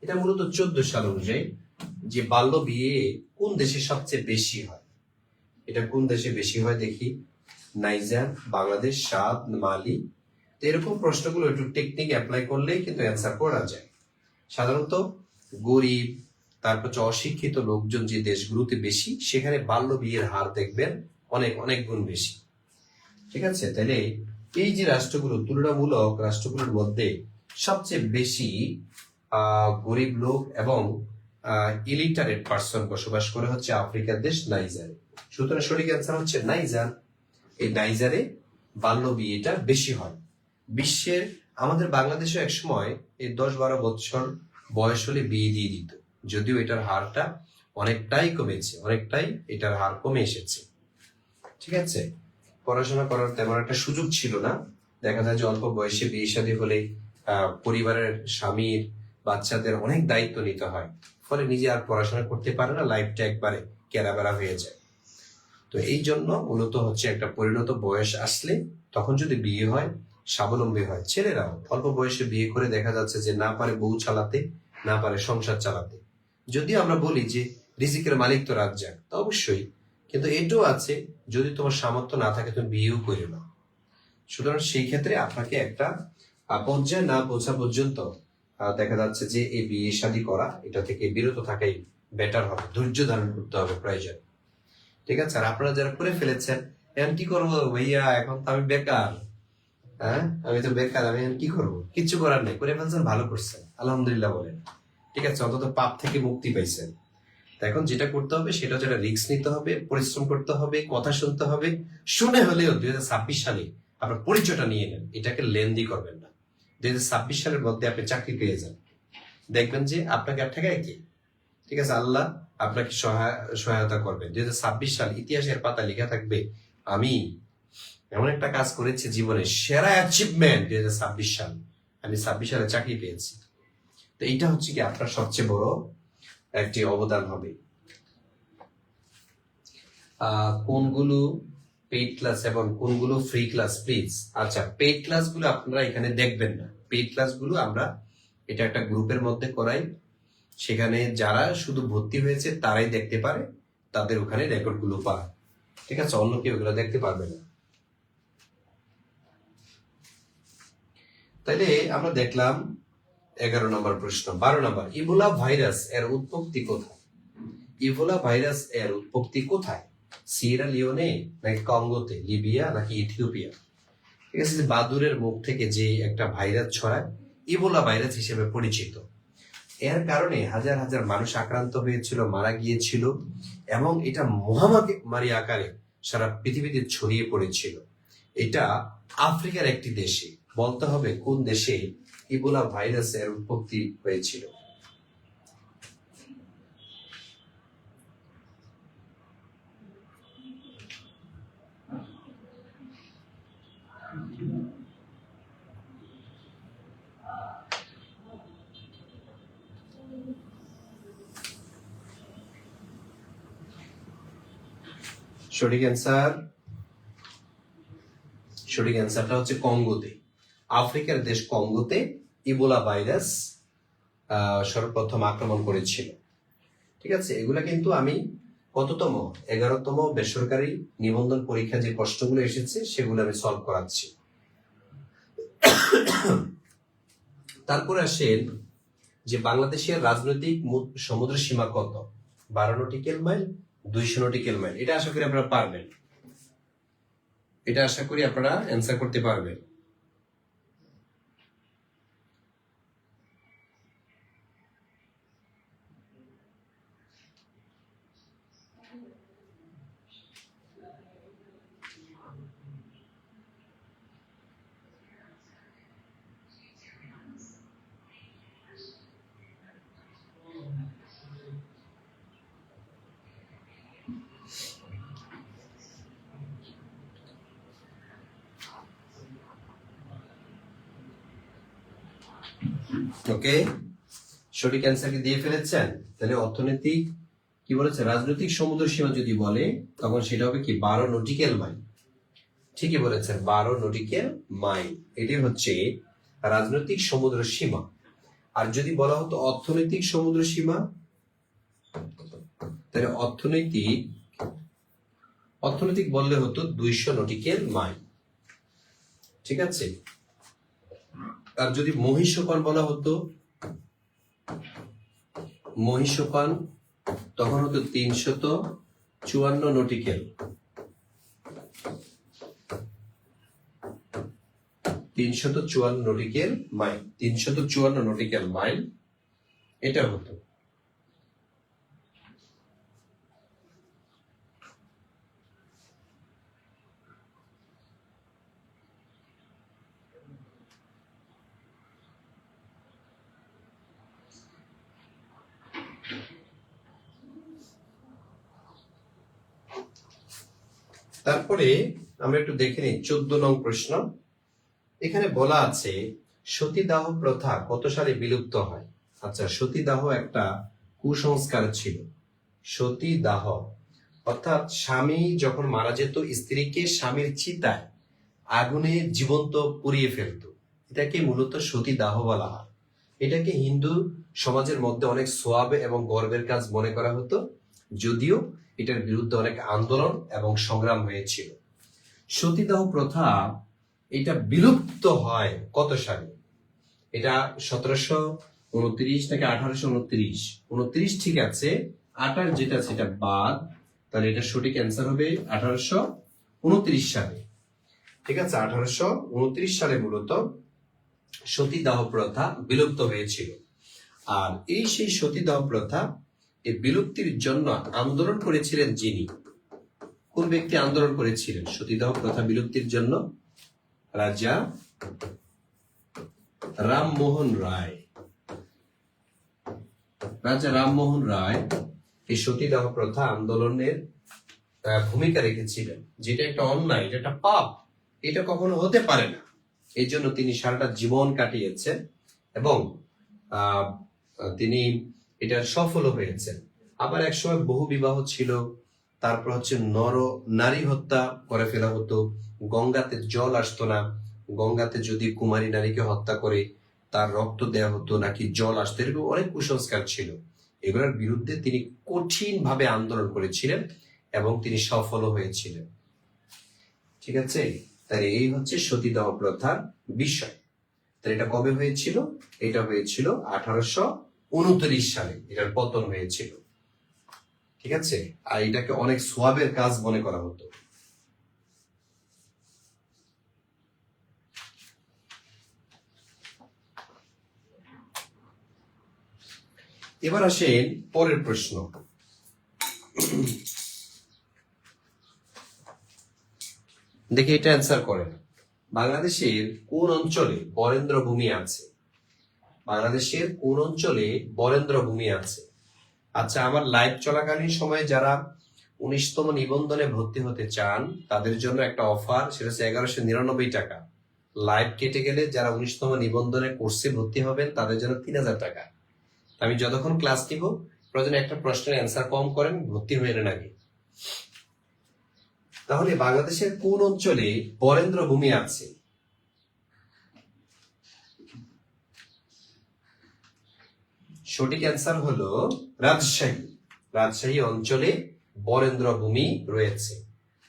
এটা মূলত 14 সাল অনুযায়ী যে বাল্য বিয়ে কোন দেশে সবচেয়ে বেশি হয়, এটা কোন দেশে বেশি হয় দেখি। নাইজার, বাংলাদেশ, সাদ, মালি। তো এরকম প্রশ্নগুলো একটু টেকনিক অ্যাপ্লাই করলেই কিন্তু অ্যান্সার করা যায়। সাধারণত গরিব, তারপর অশিক্ষিত লোকজন যে দেশগুলোতে বেশি, সেখানে বাল্য বিয়ের হার দেখবেন অনেক অনেক গুণ বেশি। ঠিক আছে, তাহলে এই যে রাষ্ট্রগুলো, তুলনামূলক রাষ্ট্রগুলোর মধ্যে সবচেয়ে বেশি গরিব লোক এবং ইলিটারেট পার্সন বসবাস করে হচ্ছে আফ্রিকার দেশ নাইজারে। সুতরাং সঠিক অ্যান্সার হচ্ছে নাইজার। এই নাইজারে বাল্য বিয়েটা বেশি হয়। বিশ্বের, আমাদের বাংলাদেশে এক সময় এই 10-12 বছর বয়স হলে বিয়ে দিয়ে দিত, যদিও এটার হারটা অনেকটাই কমেছে, অনেকটাই এটার হার কমে এসেছে। ঠিক আছে, পড়াশোনা করার তেমন একটা সুযোগ ছিল না। দেখা যায় যে অল্প বয়সে বিয়ে শাদী হলে পরিবারের স্বামীর, বাচ্চাদের অনেক দায়িত্ব নিতে হয়, ফলে নিজে আর পড়াশোনা করতে পারে না, লাইফটা একবারে কেরাবেরা হয়ে যায়। তো এই জন্য মূলত হচ্ছে একটা পরিণত বয়স আসলে তখন যদি বিয়ে হয়, স্বাবলম্বী হয়। ছেলেরাও অল্প বয়সে বিয়ে করে দেখা যাচ্ছে যে না পারে বউ চালাতে, না পারে সংসার চালাতে। যদিও আমরা বলি যে রিজিকের মালিক তো রাজ্জাক, তা অবশ্যই, কিন্তু এটাও আছে যদি তোমার সামর্থ্য না থাকে তুমি বিয়েও করে না। সুতরাং সেই ক্ষেত্রে আপনাকে একটা পর্যায়ে না পৌঁছা পর্যন্ত দেখা যাচ্ছে যে এই বিয়ে শাদী করা, এটা থেকে বিরত থাকাই বেটার হবে, ধৈর্য ধারণ করতে হবে প্রয়োজন। ঠিক আছে, আর আপনারা যারা করে ফেলেছেন, এখন কি করবো ভাইয়া, এখন তো আমি বেকার, হ্যাঁ আমি তো বেকার, আমি এখন কি করবো? কিচ্ছু করার নেই, করে ফেলছেন, ভালো করছেন, আলহামদুলিল্লাহ বলেন। ঠিক আছে, অন্তত পাপ থেকে মুক্তি পাইছেন। এখন যেটা করতে হবে সেটা হচ্ছে রিস্ক নিতে হবে, পরিশ্রম করতে হবে, কথা শুনতে হবে। শুনে হলেও 2026 সালে আপনার পরিচয়টা নিয়ে নেন, এটাকে লেন্দি করবেন না। 2026 সালের মধ্যে আপনি চাকরি পেয়ে যান, দেখবেন যে আপনাকে আর ঠেকায় কি। ঠিক আছে, আল্লাহ আপনাকে সহায়তা করবেন। 2026 সাল ইতিহাসের পাতা লেখা থাকবে, আমি এমন একটা কাজ করেছি জীবনে সেরা অ্যাচিভমেন্ট 2026 সাল, আমি 26 সালে চাকরি পেয়েছি। তো এইটা হচ্ছে কি আপনার সবচেয়ে বড় একটি অবদান হবে। কোনগুলো পেইড ক্লাস এবং কোনগুলো ফ্রি ক্লাস প্লিজ? আচ্ছা, পেইড ক্লাসগুলো আপনারা এখানে দেখবেন না। পেইড ক্লাসগুলো আমরা এটা একটা গ্রুপের মধ্যে করাই, সেখানে যারা শুধু ভর্তি হয়েছে তারাই দেখতে পারে, তাদের ওখানে রেকর্ডগুলো পায়। ঠিক আছে, অন্য কেউ এগুলো দেখতে পারবে না। তাইলে আমরা দেখলাম 11 নম্বর প্রশ্ন। 12 নম্বর, ইবোলা ভাইরাস এর উৎপত্তি কোথায়? ইবোলা ভাইরাস এর উৎপত্তি কোথায়? সিয়েরা লিওনে, নাকি কঙ্গোতে, লিবিয়া, নাকি ইথিওপিয়া? ঠিক আছে, যে বাদুরের মুখ থেকে যে একটা ভাইরাস ছড়ায়, ইবোলা ভাইরাস হিসেবে পরিচিত। এর কারণে হাজার হাজার মানুষ আক্রান্ত হয়েছিল, মারা গিয়েছিল, এবং এটা মহামারী আকারে সারা পৃথিবীতে ছড়িয়ে পড়েছিল। এটা আফ্রিকার একটি দেশে, বলতে হবে কোন দেশে ইবোলা ভাইরাসের উৎপত্তি হয়েছিল। সঠিক অ্যান্সারটা হচ্ছে কঙ্গোতে। আফ্রিকার দেশ কঙ্গোতে ইবোলা ভাইরাস সর্বপ্রথম আক্রমণ করেছিল। ঠিক আছে, এগুলা কিন্তু আমি কততম 11তম বেসরকারি নিবন্ধন পরীক্ষা যে প্রশ্নগুলো এসেছে সেগুলো আমি সলভ করাচ্ছি। তারপরে আসেন যে বাংলাদেশের রাজনৈতিক সমুদ্র সীমা কত? 12 নটিক্যাল মাইল, 200 নটিক্যাল মাইল। এটা আশা করি আপনারা পারবেন, এটা আশা করি আপনারা অ্যান্সার করতে পারবেন। ওকে, সঠিক অ্যান্সার কি দিয়ে ফেলেছেন? তাহলে অর্থনৈতিক কি বলেছে, রাজনৈতিক সমুদ্র সীমা যদি বলে তখন সেটা হবে কি 12 নটিক্যাল মাইল। ঠিকই বলেছেন, 12 নটিক্যাল মাইল, এটি হচ্ছে রাজনৈতিক সমুদ্র সীমা। আর যদি বলা হতো অর্থনৈতিক সমুদ্র সীমা, তাহলে অর্থনৈতিক বললে হতো 200 নটিক্যাল মাইল। ঠিক আছে, আর যদি মহিষপান বলা হতো, মহিষপান তখন হতো 354 nautical, 354 nautical mile, 354 nautical mile এটা হতো। তারপরে আমরা একটু দেখে নিই 14 নং প্রশ্ন। এখানে বলা আছে সতীদাহ প্রথা কত সালে বিলুপ্ত হয়? আচ্ছা, সতীদাহ একটা কুসংস্কার ছিল। সতীদাহ অর্থাৎ স্বামী যখন মারা যেত, স্ত্রীকে স্বামীর চিতায় আগুনে জীবন্ত পুড়িয়ে ফেলত, এটাকে মূলত সতীদাহ বলা হয়। এটাকে হিন্দু সমাজের মধ্যে অনেক সোয়াব এবং গর্বের কাজ মনে করা হতো, যদিও এটার বিরুদ্ধে অনেক আন্দোলন এবং সংগ্রাম হয়েছিল। সতীদাহ প্রথা এটা বিলুপ্ত হয় কত সালে? এটা 1729 নাকি 1829? 29 ঠিক আছে, 28 যেটা সেটা বাদ, তাহলে এটা সঠিক অ্যান্সার হবে 1829 সালে। ঠিক আছে, 1829 সালে মূলত সতীদাহ প্রথা বিলুপ্ত হয়েছিল। আর এই সেই সতীদাহ প্রথা এই বিলুপ্তির জন্য আন্দোলন করেছিলেন যিনি, কোন ব্যক্তি আন্দোলন করেছিলেন সতীদাহ প্রথা বিলুপ্তির জন্য? রাজা রামমোহন রায়। রাজা রামমোহন রায় এই সতীদাহ প্রথা আন্দোলনের ভূমিকা রেখেছিলেন, যেটা একটা অন্যায়, এটা একটা পাপ, এটা কখনো হতে পারে না। এই জন্য তিনি সারাটা জীবন কাটিয়েছেন এবং তিনি এটা সফল হয়েছেন। আবার একসময় বহু বিবাহ ছিল, তারপর হচ্ছে নারী হত্যা করে ফেলা হতো, গঙ্গাতে জল আসতো না, গঙ্গাতে যদি কুমারী নারীকে হত্যা করে তার রক্ত দেওয়া হতো নাকি জল আসতো, এরকম অনেক কুসংস্কার ছিল। এগুলোর বিরুদ্ধে তিনি কঠিন ভাবে আন্দোলন করেছিলেন এবং তিনি সফল হয়েছিলেন। ঠিক আছে, তাই এই হচ্ছে সতীদাহ প্রথার বিষয়। তাই এটা কবে হয়েছিল? এটা হয়েছিল 1829 সালে, এটার পতন হয়েছিল। ঠিক আছে, আর এটাকে অনেক সোয়াবের কাজ মনে করা হতো। এবার আসেন পরের প্রশ্ন। দেখে এটা অ্যান্সার করেন। বাংলাদেশের কোন অঞ্চলে বরেন্দ্র ভূমি আছে? বাংলাদেশের কোন অঞ্চলে বরেন্দ্র ভূমি আছে? আচ্ছা, আমার লাইভ চলাকালীন সময়ে যারা 19তম নিবন্ধনে ভর্তি হতে চান তাদের জন্য একটা অফার, সেটা হচ্ছে 1199 টাকা। লাইভ কেটে গেলে যারা 19তম নিবন্ধনে কোর্সে ভর্তি হবেন তাদের জন্য 3000 টাকা। আমি যতক্ষণ ক্লাস নিব প্রয়োজনে একটা প্রশ্নের অ্যান্সার কম করেন, ভর্তি হয়ে নেন আগে। তাহলে বাংলাদেশের কোন অঞ্চলে বরেন্দ্র ভূমি আছে? সঠিক অ্যান্সার হলো রাজশাহী। রাজশাহী অঞ্চলে বরেন্দ্র ভূমি রয়েছে।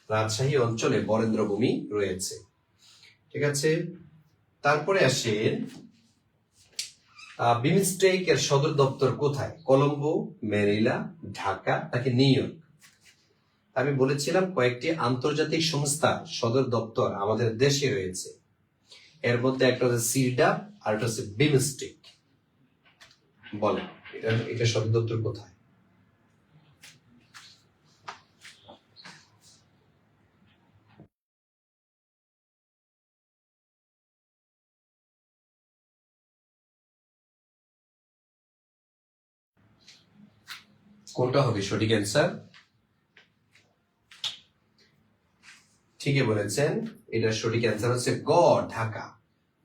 রাজশাহী অঞ্চলে বরেন্দ্র ভূমি রয়েছে। ঠিক আছে, তারপরে আসেন বিমস্টেক এর সদর দপ্তর কোথায়? কলম্বো, ম্যানিলা, ঢাকা নাকি নিউ ইয়র্ক? আমি বলেছিলাম কয়েকটি আন্তর্জাতিক সংস্থার সদর দপ্তর আমাদের দেশে রয়েছে। এর মধ্যে একটা হচ্ছে সিরডাপ আর একটা হচ্ছে বিমস্টেক। বলেন এটা সদর দপ্তর কোথায়? কোনটা হবে সঠিক অ্যান্সার? ঠিকই বলেছেন, এটা সঠিক অ্যান্সার হচ্ছে গ, ঢাকা।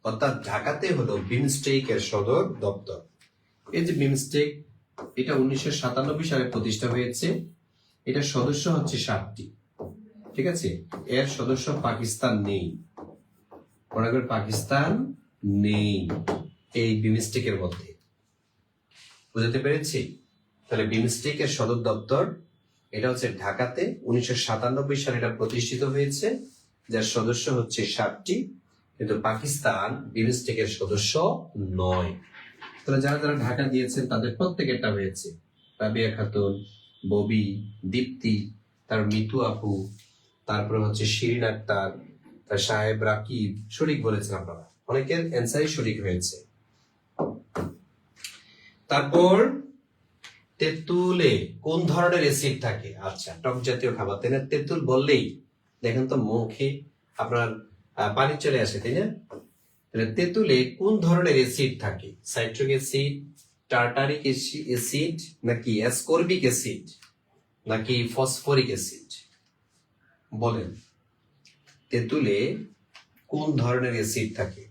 অর্থাৎ ঢাকাতে হলো বিমস্টেক এর সদর দপ্তর। এই যে বিমস্টেক, এটা 1997 সালে প্রতিষ্ঠা হয়েছে। এটা সদস্য হচ্ছে 7টি। ঠিক আছে, এর সদস্য পাকিস্তান নেই। মনে করেন পাকিস্তান নেই এই বিমস্টেক এর মধ্যে। বুঝতে পেরেছি? তাহলে বিমস্টেক এর সদর দপ্তর এটা হচ্ছে ঢাকাতে। 1997 সালে এটা প্রতিষ্ঠিত হয়েছে, যার সদস্য হচ্ছে 7টি, কিন্তু পাকিস্তান বিমস্টেক এর সদস্য নয়। তাহলে যারা যারা ঢাকা দিয়েছেন তাদের প্রত্যেকেরটা হয়েছে। রাবিয়া খাতুন, ববি, দীপ্তি, তার মিতু আপু, তারপরে হচ্ছে শিরিন আক্তার, তার সাহেব রাকিব। সঠিক বলেছেন আপনারা, অনেকের অ্যান্সারই সঠিক হয়েছে। তারপর তেঁতুলে কোন ধরনের অ্যাসিড থাকে? আচ্ছা, টক জাতীয় খাবার, তাই না? তেঁতুল বললেই দেখেন তো মুখে আপনার পানি চলে আসে, তাই না? তেঁতুলে কোন ধরনের অ্যাসিড থাকে? সাইট্রিক অ্যাসিড, টার্টারিক অ্যাসিড নাকি অ্যাসকর্বিক অ্যাসিড নাকি ফসফরিক অ্যাসিড? বলেন তেঁতুলে কোন ধরনের অ্যাসিড থাকে?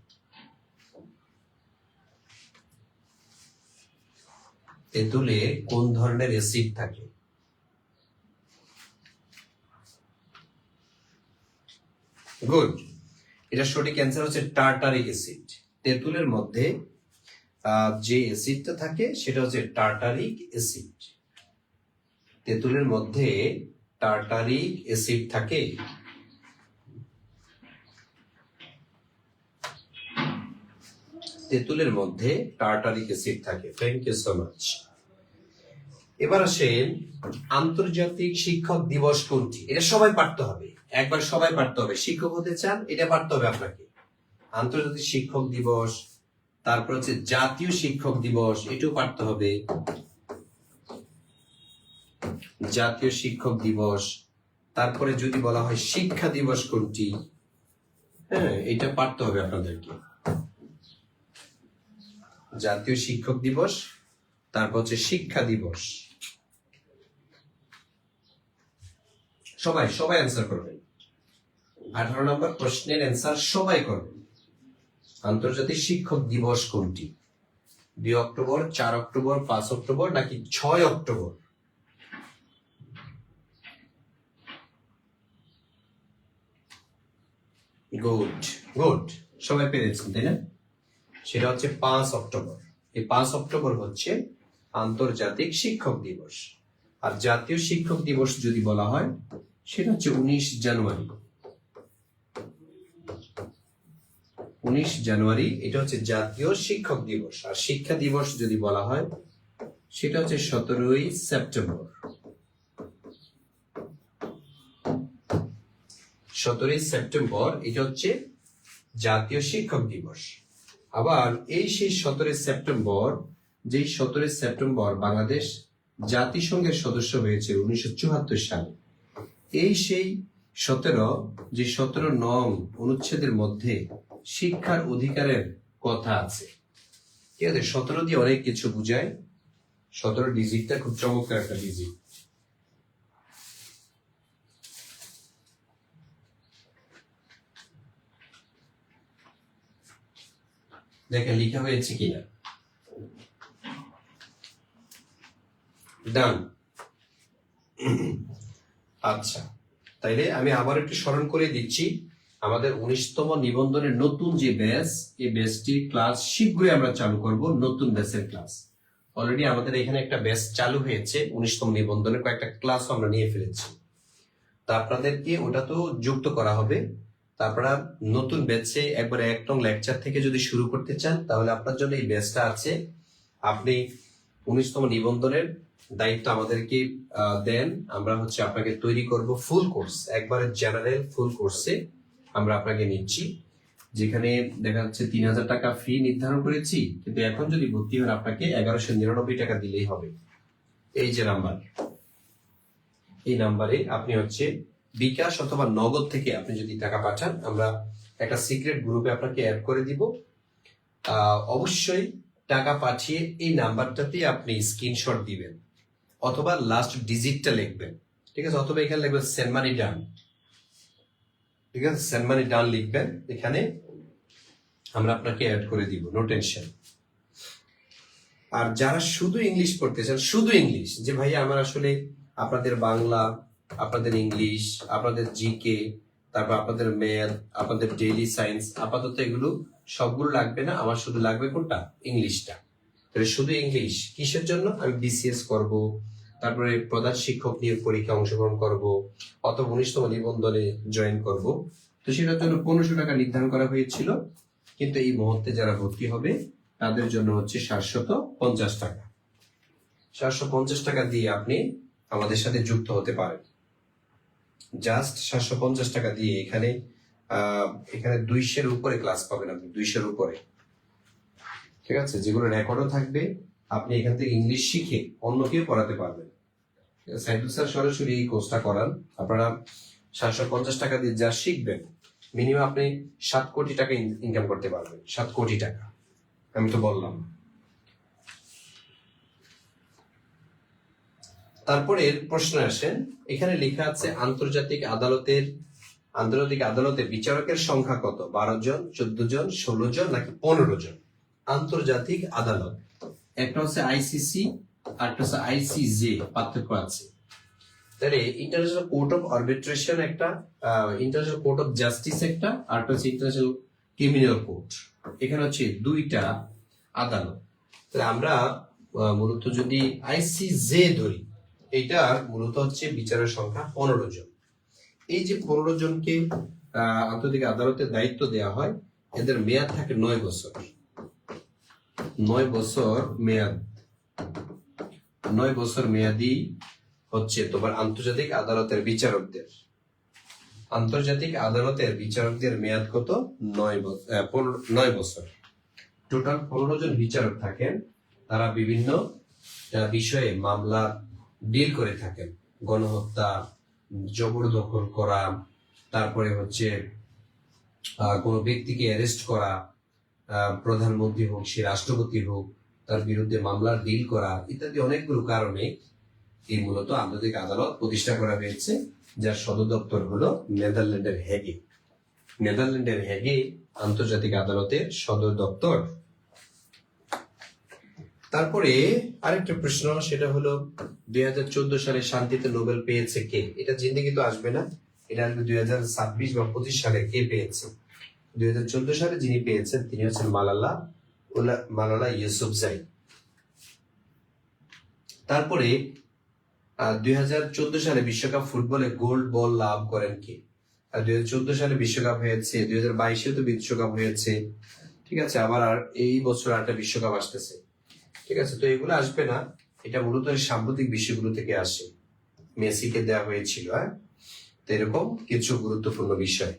তেঁতুলে কোন ধরনের অ্যাসিড থাকে? গুড, এটা সঠিক অ্যান্সার হচ্ছে টার্টারিক অ্যাসিড। তেঁতুলের মধ্যে যে অ্যাসিডটা থাকে সেটা হচ্ছে টার্টারিক অ্যাসিড। তেঁতুলের মধ্যে টার্টারিক অ্যাসিড থাকে। তেঁতুলের মধ্যে টার্টারিক অ্যাসিড থাকে। Thank you so much. এবার আসেন আন্তর্জাতিক শিক্ষক দিবস কোনটি? এটা সবাই পারতে হবে, একবার সবাই পারতে হবে। শিক্ষক হতে চান এটা পারতে হবে আপনাকে। আন্তর্জাতিক শিক্ষক দিবস, তারপর হচ্ছে জাতীয় শিক্ষক দিবস, এটাও পারতে হবে। জাতীয় শিক্ষক দিবস, তারপরে যদি বলা হয় শিক্ষা দিবস কোনটি, হ্যাঁ এটা পারতে হবে আপনাদেরকে। জাতীয় শিক্ষক দিবস, তারপর হচ্ছে শিক্ষা দিবস। সবাই সবাই অ্যান্সার করবেন। 18 নম্বর প্রশ্নের অ্যান্সার সবাই করবেন। আন্তর্জাতিক শিক্ষক দিবস কোনটি? 2 অক্টোবর, 4 অক্টোবর, 5 অক্টোবর নাকি 6 অক্টোবর? গুড গুড, সবাই পেরেছেন তাই না? সেটা হচ্ছে 5 অক্টোবর। এই 5 অক্টোবর হচ্ছে আন্তর্জাতিক শিক্ষক দিবস। আর জাতীয় শিক্ষক দিবস যদি বলা হয় সেটা হচ্ছে 19 জানুয়ারি। 19 জানুয়ারি এটা হচ্ছে জাতীয় শিক্ষক দিবস। আর শিক্ষা দিবস যদি বলা হয় সেটা হচ্ছে 17ই সেপ্টেম্বর। 17ই সেপ্টেম্বর এটা হচ্ছে জাতীয় শিক্ষক দিবস। আবার এই সেই 17ই সেপ্টেম্বর যেই 17 সেপ্টেম্বর বাংলাদেশ জাতিসংঘের সদস্য হয়েছে 1974 সালে, এই সেই 17 নং অনুচ্ছেদের মধ্যে শিক্ষার অধিকারের কথা আছে। ঠিক আছে, 17 দিয়ে অনেক কিছু বুঝায়। 17 ডিজিটটা খুব চমৎকার একটা ডিজিট। দেখেন লেখা হয়েছে কিনা। ডান। আচ্ছা, তাইলে আমি আবার একটু স্মরণ করে দিচ্ছি, আমাদের 19তম নিবন্ধনের নতুন যে ব্যাচ, এই ব্যাচটির ক্লাস শীঘ্রই আমরা চালু করব। নতুন ব্যাচের ক্লাস অলরেডি আমাদের এখানে একটা ব্যাচ চালু হয়েছে, 19তম নিবন্ধনের কয়েকটা ক্লাসও আমরা নিয়ে ফেলেছি। তা আপনাদেরকে ওটা তো যুক্ত করা হবে। তারপরে নতুন ব্যাচে একবারে 1 নং লেকচার থেকে যদি শুরু করতে চান, তাহলে আপনার জন্য এই ব্যাচটা আছে। আপনি 19তম নিবন্ধনের দায়িত্ব আমাদেরকে দেন, আমরা আপনাকে তৈরি করব ফুল কোর্স, একবারে জেনারেল ফুল কোর্সে আমরা আপনাকে নিচ্ছি, যেখানে দেখা যাচ্ছে 3000 টাকা ফি নির্ধারণ করেছি, কিন্তু এখন যদি ভর্তি হন আপনাকে 1199 টাকা দিলেই হবে। এই যে নাম্বার, এই নাম্বারে আপনি বিকাশ অথবা নগদ থেকে আপনি যদি টাকা পাঠান, আমরা একটা সিক্রেট গ্রুপে আপনাকে অ্যাড করে দিব। অবশ্যই টাকা পাঠিয়ে এই নাম্বারটাতে আপনি স্ক্রিনশট দিবেন অথবা লাস্ট ডিজিটটা লিখবেন। ঠিক আছে, অথবা এখানে লিখবেন সেন্ড মানি ডান। ঠিক আছে, সেন্ড মানি ডান লিখবেন, এখানে আমরা আপনাকে অ্যাড করে দিব, নো টেনশন। আর যারা শুধু ইংলিশ পড়তে চান, শুধু ইংলিশ, যে ভাই আমার আপনাদের বাংলা, আপনাদের ইংলিশ, আপনাদের জিকে, তারপর আপনাদের ম্যাথ, আপনাদের ডেইলি সায়েন্স, আপাতত এগুলো সবগুলো লাগবে না, আমার শুধু লাগবে কোনটা, ইংলিশটা। তাহলে শুধু ইংলিশ কিসের জন্য, আমি বিসিএস করব, তারপরে প্রধান শিক্ষক নিয়োগ পরীক্ষা অংশগ্রহণ করব, অথবা 19তম নিবন্ধনে জয়েন করব। তো সেটার জন্য 1500 টাকা নির্ধারণ করা হয়েছিল, কিন্তু এই মুহূর্তে যারা ভর্তি হবে তাদের জন্য 750 টাকা। 750 টাকা দিয়ে আপনি আমাদের সাথে যুক্ত হতে পারেন। জাস্ট 750 টাকা দিয়ে এখানে 200-এর উপরে ক্লাস পাবেন আপনি, 200-এর উপরে। ঠিক আছে, যেগুলো রেকর্ডও থাকবে, আপনি এখান থেকে ইংলিশ শিখে অন্যকেও পড়াতে পারবেন। সাইদুল স্যার সরাসরি এই কোর্সটা করান। আপনারা 750 টাকা দিয়ে যা শিখবেন, মিনিমাম আপনি 7 কোটি টাকা ইনকাম করতে পারবেন। 7 কোটি টাকা, আমি তো বললাম। তারপরে প্রশ্ন আসেন, এখানে লেখা আছে আন্তর্জাতিক আদালতে বিচারকের সংখ্যা কত? 12 জন, 14 জন, 16 জন নাকি 15 জন? আন্তর্জাতিক আদালত, একটা আইসিসি আর একটা আইসিজে, পার্থক্য আছে। তাহলে ইন্টারন্যাশনাল কোর্ট অফ আরবিট্রেশন একটা, ইন্টারন্যাশনাল কোর্ট অফ জাস্টিস একটা, আর ইন্টারন্যাশনাল ক্রিমিনাল কোর্ট। এখানে দুইটা আদালত। তাহলে আমরা মূলত যদি আইসিজে ধরি, এটা মূলত বিচারের সংখ্যা 15 জন। এই যে 15 জনকে আন্তর্জাতিক আদালতের দায়িত্ব দেওয়া হয়, এদের মেয়াদ থাকে 9 বছর। 9 বছর মেয়াদ, 9 বছর মেয়াদি তোমার আন্তর্জাতিক আদালতের বিচারকদের। আন্তর্জাতিক আদালতের বিচারকদের মেয়াদ কত? 9 বছর। টোটাল 15 জন বিচারক থাকেন, তারা বিভিন্ন বিষয়ে মামলা ডিল করে থাকেন। গণহত্যা, জবরদখল করা, তারপরে কোনো ব্যক্তিকে অ্যারেস্ট করা, প্রধানমন্ত্রী হোক, সে রাষ্ট্রপতি হোক, তার বিরুদ্ধে মামলা ডিল করা, ইত্যাদি অনেকগুলো কারণে এই মূলত আন্তর্জাতিক আদালত প্রতিষ্ঠা করা হয়েছে, যার সদর দপ্তর হলো নেদারল্যান্ডের হেগে। নেদারল্যান্ডের হেগে আন্তর্জাতিক আদালতের সদর দপ্তর। তারপরে আরেকটা প্রশ্ন, সেটা হলো 2014 সালে শান্তিতে নোবেল পেয়েছে কে? এটা জিন্দেগি তো আসবে না, এটা আসবে 2026 বা 25 সালে। কে পেয়েছে? 2014 সালে যিনি পেয়েছেন তিনি মালালা ইউসুফজাই। তারপরে 2014 সালে বিশ্বকাপ ফুটবলে গোল্ড বল লাভ করেন কে? 2014 সালে বিশ্বকাপ হয়েছে, 2022-এও তো বিশ্বকাপ হয়েছে। ঠিক আছে, আবার এই বছর একটা বিশ্বকাপ আসতেছে। ঠিক আছে, তো এগুলো আসবে না, এটা মূলত সাম্প্রতিক বিষয়গুলো থেকে আসে। মেসিকে দেওয়া হয়েছিল। তো এরকম কিছু গুরুত্বপূর্ণ বিষয়।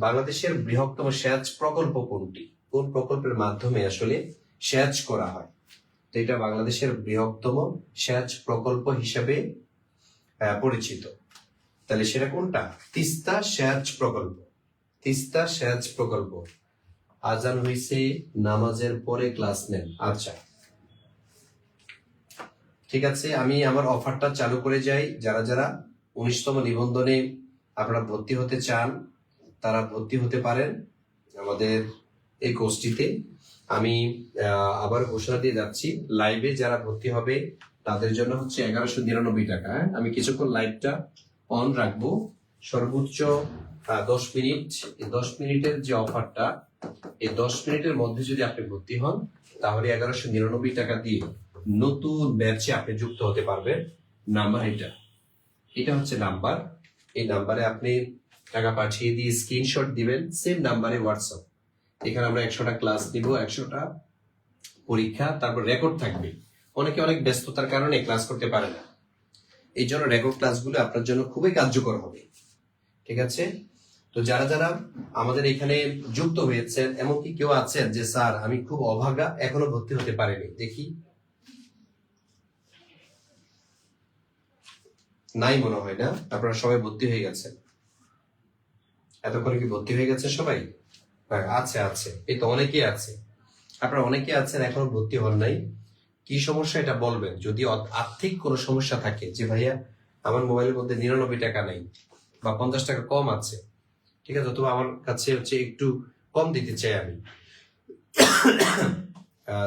বাংলাদেশের বৃহত্তম সেচ প্রকল্প কোনটি? কোন প্রকল্পের মাধ্যমে সেচ করা হয়? তো এটা বাংলাদেশের বৃহত্তম সেচ প্রকল্প হিসেবে পরিচিত। তাহলে সেটা কোনটা? তিস্তা সেচ প্রকল্প। তিস্তা সেচ প্রকল্প। আজান হইছে, নামাজের পরে ক্লাস নেন। আচ্ছা ঠিক আছে, আমি আমার অফারটা চালু করে যাই। যারা যারা 19তম নিবন্ধনে আপনারা ভর্তি হতে চান তারা ভর্তি হতে পারেন আমাদের এই কোর্সটিতে। আমি আবার ঘোষণা দিয়ে যাচ্ছি, লাইভে যারা ভর্তি হবে তাদের জন্য হচ্ছে 1199 টাকা। আমি কিছুক্ষণ লাইভটা অন রাখবো, সর্বোচ্চ 10 মিনিট। এই 10 মিনিটের যে অফারটা, এই 10 মিনিটের মধ্যে যদি আপনি ভর্তি হন তাহলে 1199 টাকা দিয়ে নতুন ব্যাচে আপনি যুক্ত হতে পারবেন। নাম্বার এটা হচ্ছে নাম্বার। এই নাম্বারে আপনি টাকা পাঠিয়ে দিয়ে স্ক্রিনশট দিবেন, সেম নাম্বারে হোয়াটসঅ্যাপ। এখানে আমরা 100টা ক্লাস দিব, 100টা পরীক্ষা, তারপর রেকর্ড থাকবে। অনেকে অনেক ব্যস্ততার কারণে ক্লাস করতে পারে না, এই জন্য রেকর্ড ক্লাসগুলো আপনার জন্য খুবই কার্যকর হবে। ঠিক আছে, তো যারা যারা আমাদের এখানে যুক্ত হয়েছেন, এমনকি কেউ আছেন যে স্যার আমি খুব অভাগা, এখনো ভর্তি হতে পারিনি, দেখি নাই মনে হয় না, আপনারা সবাই ভর্তি হয়ে গেছেন। এতক্ষণে কি ভর্তি হয়ে গেছে সবাই? আছে আছে, এই তো অনেকেই আছে। আপনারা অনেকে আছেন এখনো ভর্তি হন নাই। কি সমস্যা এটা বলবেন। যদি আর্থিক কোনো সমস্যা থাকে, যে ভাইয়া আমার মোবাইলের মধ্যে 99 টাকা নাই বা 50 টাকা কম আছে, ঠিক আছে, অথবা আমার কাছে হচ্ছে একটু কম দিতে চাই আমি,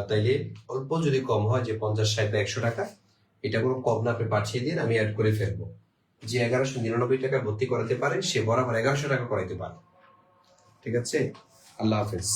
তাইলে অল্প যদি কম হয়, যে 50, 60 বা 100 টাকা, এটা কোনো কম না, আপনি পাঠিয়ে দিন, আমি অ্যাড করে ফেলবো। যে 1199 টাকা ভর্তি করাতে পারে সে বরাবর 1100 টাকা করাইতে পারে। ঠিক আছে, আল্লাহ হাফেজ।